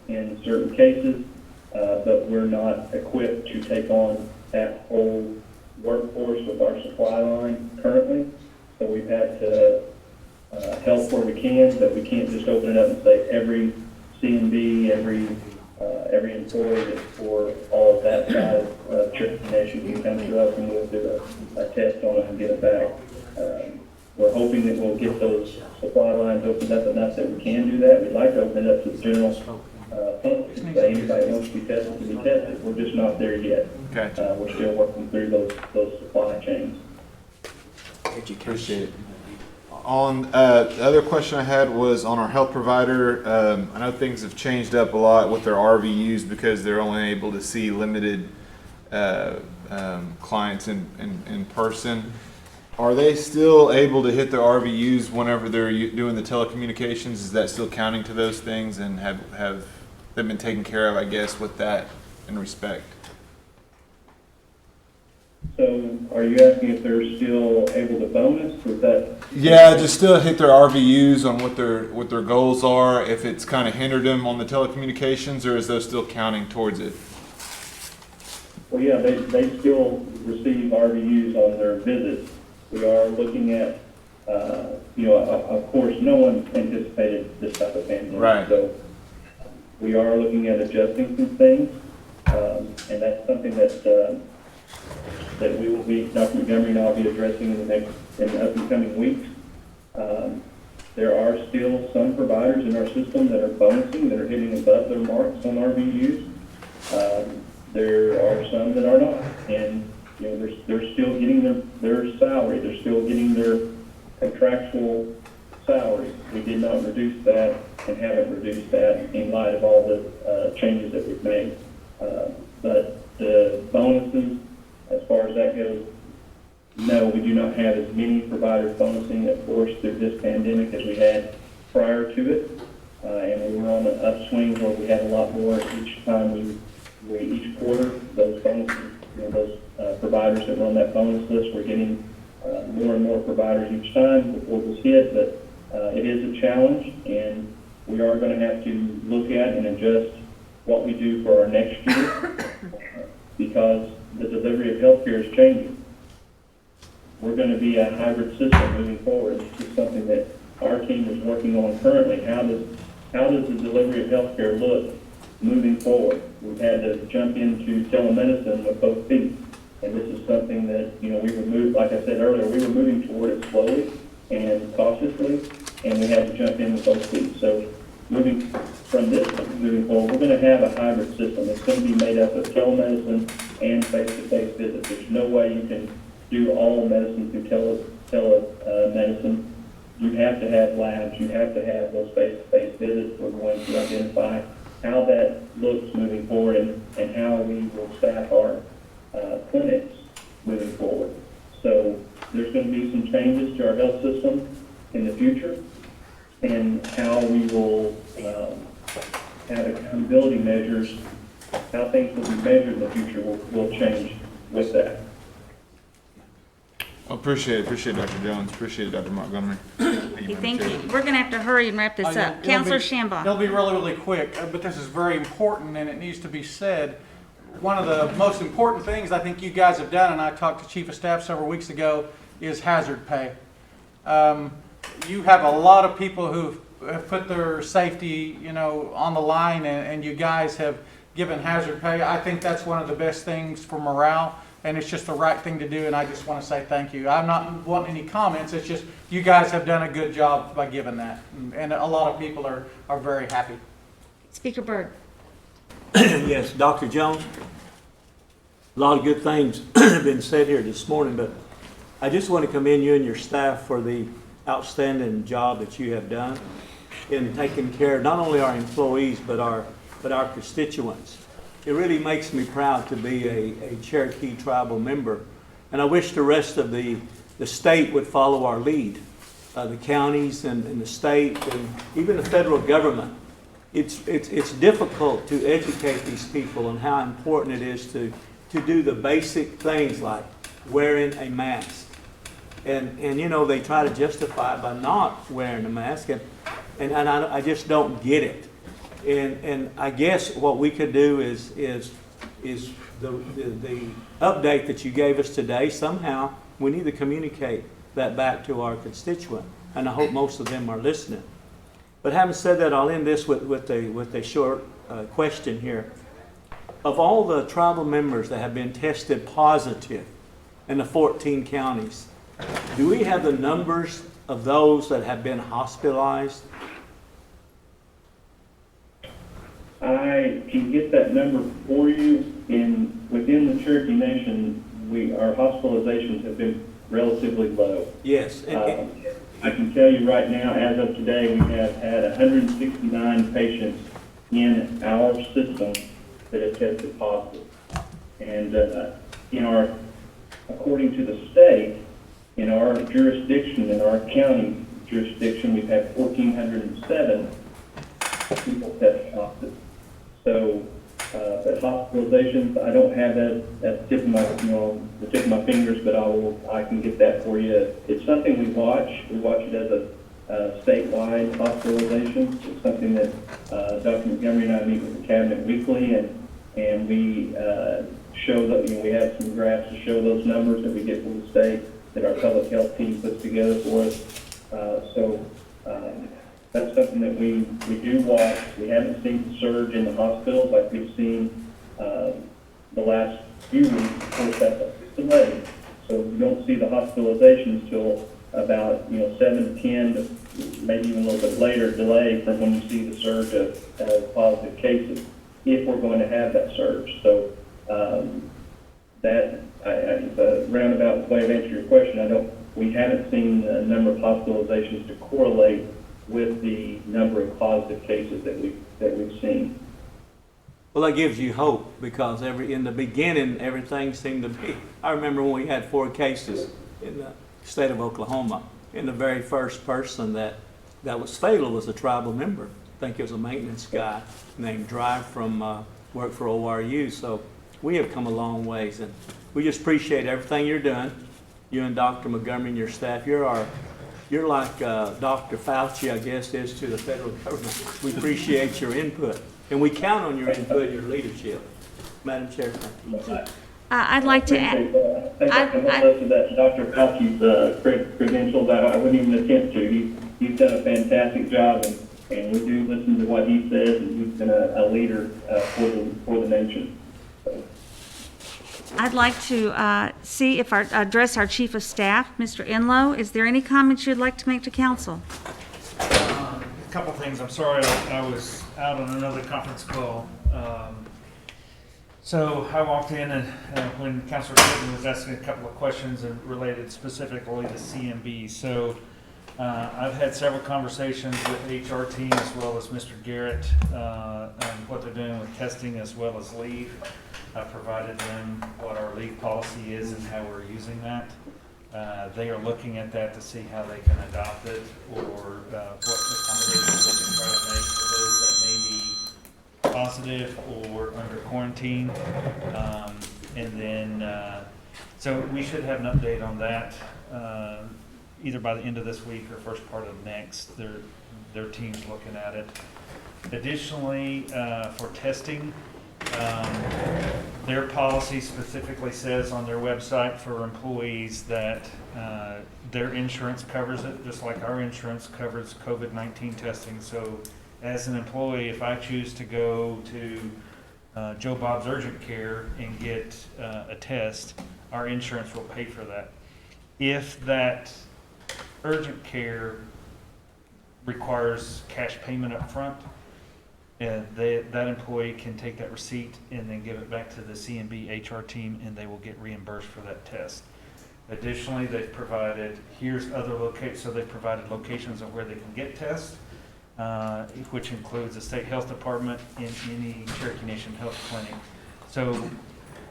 in certain cases, but we're not equipped to take on that whole workforce with our supply line currently. So we've had to help where we can, but we can't just open it up and say every CMB, every employee that's for all of that side of Church Nation can come to us and we'll do a test on it and get it back. We're hoping that we'll get those supply lines opened up enough that we can do that. We'd like to open it up to the general public. If anybody wants to be tested. We're just not there yet. Gotcha. We're still working through those supply chains. Appreciate it. On the other question I had was on our health provider. I know things have changed up a lot with their RVUs because they're only able to see limited clients in person. Are they still able to hit their RVUs whenever they're doing the telecommunications? Is that still counting to those things, and have they been taken care of, I guess, with that in respect? So are you asking if they're still able to bonus, or is that? Yeah, just still hit their RVUs on what their goals are, if it's kind of hindered them on the telecommunications, or is those still counting towards it? Well, yeah, they still receive RVUs on their visits. We are looking at, of course, no one anticipated this type of pandemic. Right. So we are looking at adjusting some things, and that's something that we will be, Dr. Montgomery and I will be addressing in the up and coming weeks. There are still some providers in our system that are bonusing, that are hitting above their marks on RVUs. There are some that are not, and they're still getting their salary. They're still getting their contractual salary. We did not reduce that and haven't reduced that in light of all the changes that we've made. But the bonuses, as far as that goes, no, we do not have as many providers bonusing, of course, through this pandemic as we had prior to it. And we were on an upswing where we had a lot more each time each quarter, those bonuses, those providers that were on that bonus list were getting more and more providers each time before this hit. But it is a challenge, and we are going to have to look at and adjust what we do for our next year because the delivery of healthcare is changing. We're going to be a hybrid system moving forward. This is something that our team is working on currently. How does the delivery of healthcare look moving forward? We've had to jump into telemedicine with both feet, and this is something that we were moving. Like I said earlier, we were moving toward it slowly and cautiously, and we had to jump in with both feet. So moving forward, we're going to have a hybrid system. It's going to be made up of telemedicine and face-to-face visits. There's no way you can do all medicine through telemedicine. You have to have labs. You have to have those face-to-face visits. We're going to identify how that looks moving forward and how we will staff our clinics moving forward. So there's going to be some changes to our health system in the future, and how we will have accountability measures, how things will be measured in the future will change with that. Appreciate it, Dr. Jones. Appreciate it, Dr. Montgomery. Thank you. We're going to have to hurry and wrap this up. It'll Councillor be- Shambaugh. It'll be really, really quick, but this is very important and it needs to be said. One of the most important things I think you guys have done, and I talked to Chief of Staff several weeks ago, is hazard pay. You have a lot of people who have put their safety, on the line, and you guys have given hazard pay. I think that's one of the best things for morale, and it's just the right thing to do, and I just want to say thank you. I'm not wanting any comments, it's just you guys have done a good job by giving that, and a lot of people are very happy. Speaker Byrd. Yes, Dr. Jones, a lot of good things have been said here this morning, but I just want to commend you and your staff for the outstanding job that you have done in taking care of not only our employees but our constituents. It really makes me proud to be a Cherokee tribal member, and I wish the rest of the state would follow our lead, the counties and the state and even the federal government. It's difficult to educate these people on how important it is to do the basic things like wearing a mask. And they try to justify it by not wearing a mask, and I just don't get it. And I guess what we could do is the update that you gave us today, somehow we need to communicate that back to our constituent, and I hope most of them are listening. But having said that, I'll end this with a short question here. Of all the tribal members that have been tested positive in the 14 counties, do we have the numbers of those that have been hospitalized? I can get that number for you. Within the Cherokee Nation, our hospitalizations have been relatively low. Yes. I can tell you right now, as of today, we have had 169 patients in our system that have tested positive. And according to the state, in our jurisdiction, in our county jurisdiction, we've had 1,407 people test positive. So, but hospitalizations, I don't have that at the tip of my fingers, but I can get that for you. It's something we watch. We watch it as a statewide hospitalizations. It's something that Dr. Montgomery and I meet with the cabinet weekly, and we show that we have some graphs to show those numbers that we get from the state that our public health team puts together for us. That's something that we do watch. We haven't seen the surge in the hospitals like we've seen the last few weeks. Of course, that's delayed. So we don't see the hospitalizations till about 7 to 10, to maybe even a little bit later delay from when you see the surge of positive cases, if we're going to have that surge. So it's a roundabout way of answering your question. We haven't seen the number of hospitalizations to correlate with the number of positive cases that we've seen. Well, that gives you hope, because in the beginning, everything seemed to be. I remember when we had 4 cases in the state of Oklahoma, and the very first person that was fatal was a tribal member. I think it was a maintenance guy named Drive from work for ORU. So we have come a long ways, and we just appreciate everything you're doing. You and Dr. Montgomery and your staff. You're like Dr. Fauci, I guess, is to the federal government. We appreciate your input, and we count on your input and your leadership. Madam Chair, thank you. I'd like to add. I won't listen to that Dr. Fauci's credentials. I wouldn't even attempt to. He's done a fantastic job, and we do listen to what he says, and he's been a leader for the nation. I'd like to address our Chief of Staff, Mr. Enlow. Is there any comments you'd like to make to council? A couple things. I'm sorry I was out on another conference call. So I walked in and when Councillor Clinton was asking a couple of questions and related specifically to CMB. So I've had several conversations with the HR team as well as Mr. Garrett on what they're doing with testing as well as leave. I provided them what our leave policy is and how we're using that. They are looking at that to see how they can adopt it or what accommodations they can try to make for those that may be positive or under quarantine. And then, so we should have an update on that either by the end of this week or first part of next. Their team's looking at it. Additionally, for testing, their policy specifically says on their website for employees that their insurance covers it, just like our insurance covers COVID-19 testing. So as an employee, if I choose to go to Joe Bob's Urgent Care and get a test, our insurance will pay for that. If that urgent care requires cash payment up front, that employee can take that receipt and then give it back to the CMB HR team, and they will get reimbursed for that test. Additionally, they've provided, here's other locations, so they've provided locations of where they can get tests, which includes the state health department and any Cherokee Nation health clinic. So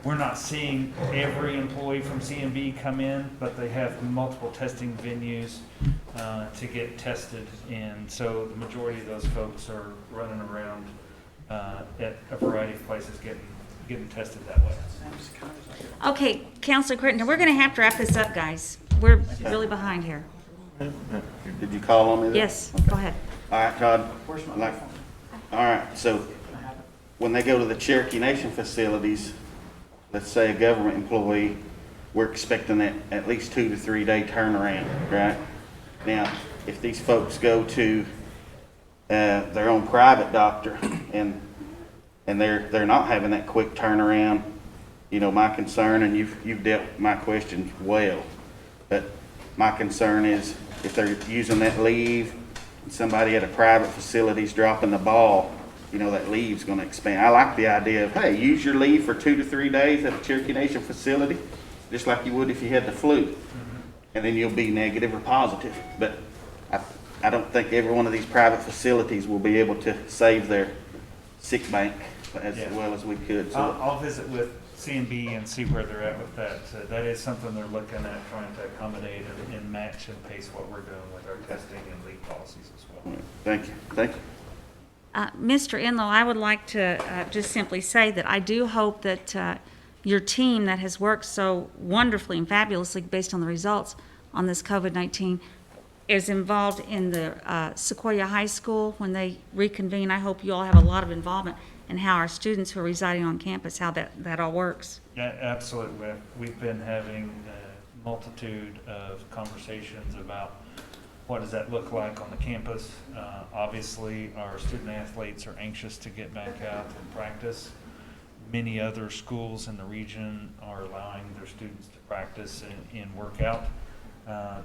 we're not seeing every employee from CMB come in, but they have multiple testing venues to get tested. And so the majority of those folks are running around at a variety of places getting tested that way. Okay, Councillor Crittenden, we're going to have to wrap this up, guys. We're really behind here. Did you call on me there? Yes, go ahead. All right, Todd. All right, so when they go to the Cherokee Nation facilities, let's say a government employee, we're expecting that at least 2 to 3 day turnaround, right? Now, if these folks go to their own private doctor and they're not having that quick turnaround, you know, my concern, and you've dealt with my question well, but my concern is if they're using that leave and somebody at a private facility is dropping the ball, you know, that leave's going to expand. I like the idea of, hey, use your leave for 2 to 3 days at a Cherokee Nation facility, just like you would if you had the flu. And then you'll be negative or positive. But I don't think every one of these private facilities will be able to save their sick bank as well as we could. So I'll visit with CMB and see where they're at with that. That is something they're looking at, trying to accommodate and match and pace what we're doing with our testing and leave policies as well. thank you. Thank you. Mr. Enlow, I would like to just simply say that I do hope that your team that has worked so wonderfully and fabulously based on the results on this COVID-19 is involved in the Sequoia High School when they reconvene. I hope you all have a lot of involvement in how our students who are residing on campus, how that all works. Yeah, absolutely. We've been having a multitude of conversations about what does that look like on the campus. Obviously, our student athletes are anxious to get back out and practice. Many other schools in the region are allowing their students to practice and work out.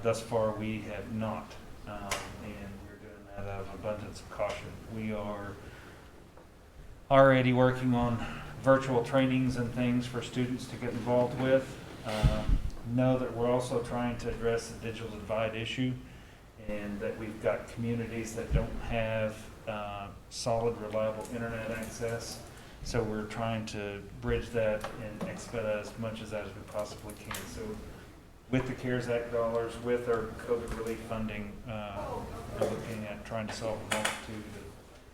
Thus far, we have not, and we're doing that out of abundance of caution. We are already working on virtual trainings and things for students to get involved with. Know that we're also trying to address the digital divide issue, and that we've got communities that don't have solid, reliable internet access. So we're trying to bridge that and expedite as much of that as we possibly can. So with the CARES Act dollars, with our COVID relief funding, we're looking at trying to solve a multitude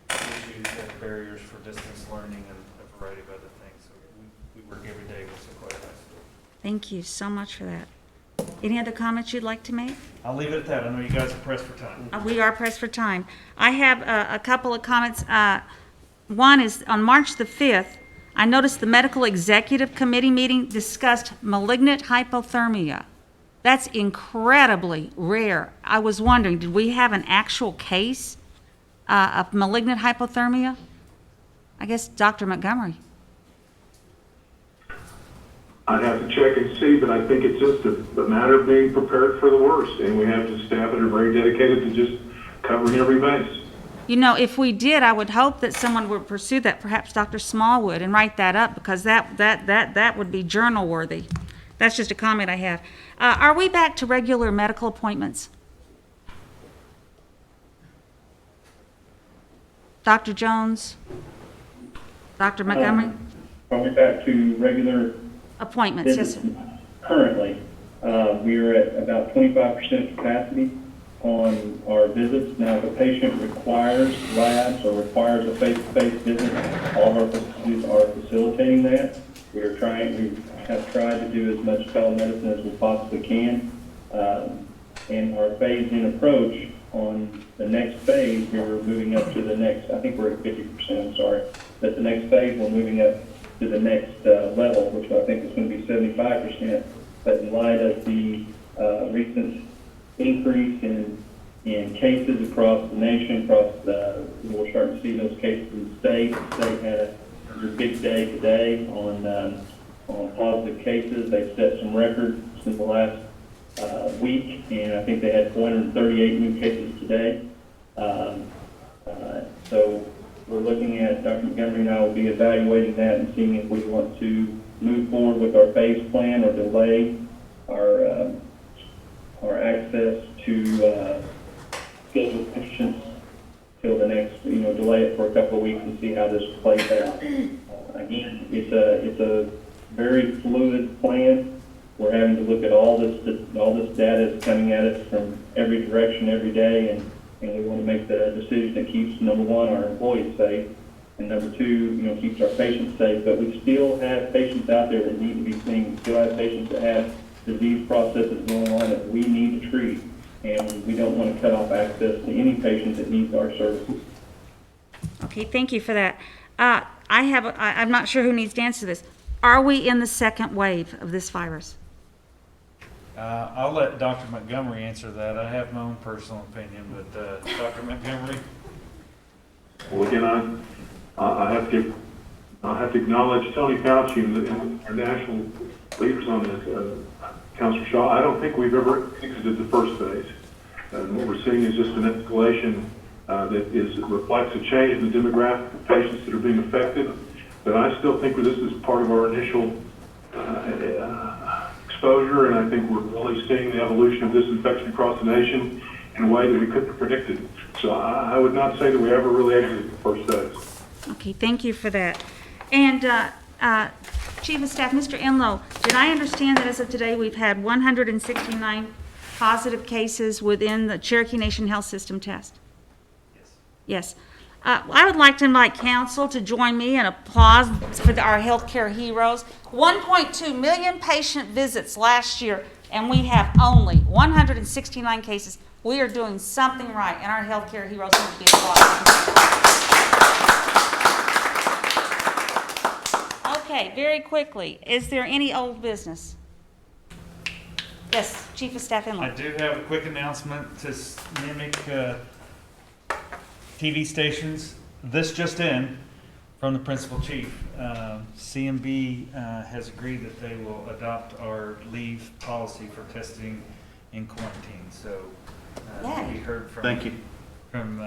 of issues and barriers for distance learning and a variety of other things. So we work every day with Sequoia High School. Thank you so much for that. Any other comments you'd like to make? I'll leave it at that. I know you guys are pressed for time. We are pressed for time. I have a couple of comments. One is on March the 5th, I noticed the Medical Executive Committee meeting discussed malignant hypothermia. That's incredibly rare. I was wondering, did we have an actual case of malignant hypothermia? I guess Dr. Montgomery. I'd have to check and see, but I think it's just a matter of being prepared for the worst, and we have to staff that are very dedicated to just covering every base. You know, if we did, I would hope that someone would pursue that, perhaps Dr. Small would, and write that up, because that would be journal worthy. That's just a comment I have. Are we back to regular medical appointments? Dr. Jones? Dr. Montgomery? Probably back to regular Appointments, yes, visits. sir. Currently, we are at about 25% capacity on our visits. Now, if a patient requires labs or requires a face-to-face visit, all of our facilities are facilitating that. We have tried to do as much telemedicine as we possibly can. And our phased-in approach on the next phase, we're moving up to the next, I think we're at 50%, I'm sorry. But the next phase, we're moving up to the next level, which I think is going to be 75%. But in light of the recent increase in cases across the nation, we're starting to see those cases in the state. The state had a big day today on positive cases. They've set some records in the last week, and I think they had 438 new cases today. So we're looking at, Dr. Montgomery and I will be evaluating that and seeing if we want to move forward with our phase plan or delay our access to scheduled patients till the next, delay it for a couple of weeks and see how this plays out. Again, it's a very fluid plan. We're having to look at all this data that's coming at us from every direction every day, and we want to make the decision that keeps, number one, our employees safe, and number two, keeps our patients safe. But we still have patients out there that need to be seen. We still have patients that have disease processes going on that we need to treat, and we don't want to cut off access to any patient that needs our services. Okay, thank you for that. I'm not sure who needs to answer this. Are we in the second wave of this virus? I'll let Dr. Montgomery answer that. I have my own personal opinion, but Dr. Montgomery? Well, again, I have to acknowledge Tony Fauci and our national leaders on this. Councillor Shaw, I don't think we've ever exited the first phase. And what we're seeing is just an escalation that reflects a change in the demographic of patients that are being affected. But I still think this is part of our initial exposure, and I think we're really seeing the evolution of this infection across the nation in a way that we couldn't have predicted. So I would not say that we ever really exited the first phase. Okay, thank you for that. And Chief of Staff, Mr. Enlow, did I understand that as of today we've had 169 positive cases within the Cherokee Nation Health System test? Yes. I would like to invite council to join me in applause for our healthcare heroes. 1.2 million patient visits last year, and we have only 169 cases. We are doing something right, and our healthcare heroes need to be applauded. Okay, very quickly, is there any old business? Yes, Chief of Staff Enlow. I do have a quick announcement to mimic TV stations. This just in from the Principal Chief. CMB has agreed that they will adopt our leave policy for testing in quarantine. So we heard from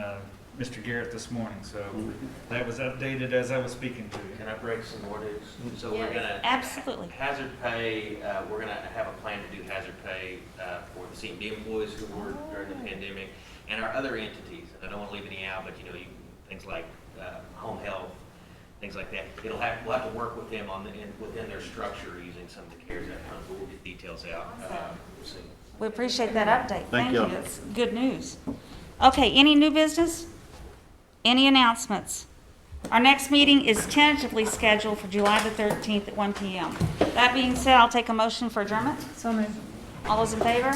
Mr. Garrett this morning. So that was updated as I was speaking to you. Can I break some more news? So Yes, we're gonna absolutely. hazard pay. We're gonna have a plan to do hazard pay for the CMD employees who were during the pandemic, and our other entities. I don't want to leave any out, but things like home health, things like that. We'll have to work with them within their structure using some of the CARES Act funds. We'll get details out soon. We appreciate that update. Thank you. you. That's good news. Okay, any new business? Any announcements? Our next meeting is tentatively scheduled for July the 13th at 1 p.m. That being said, I'll take a motion for adjournment. So moved. All those in favor?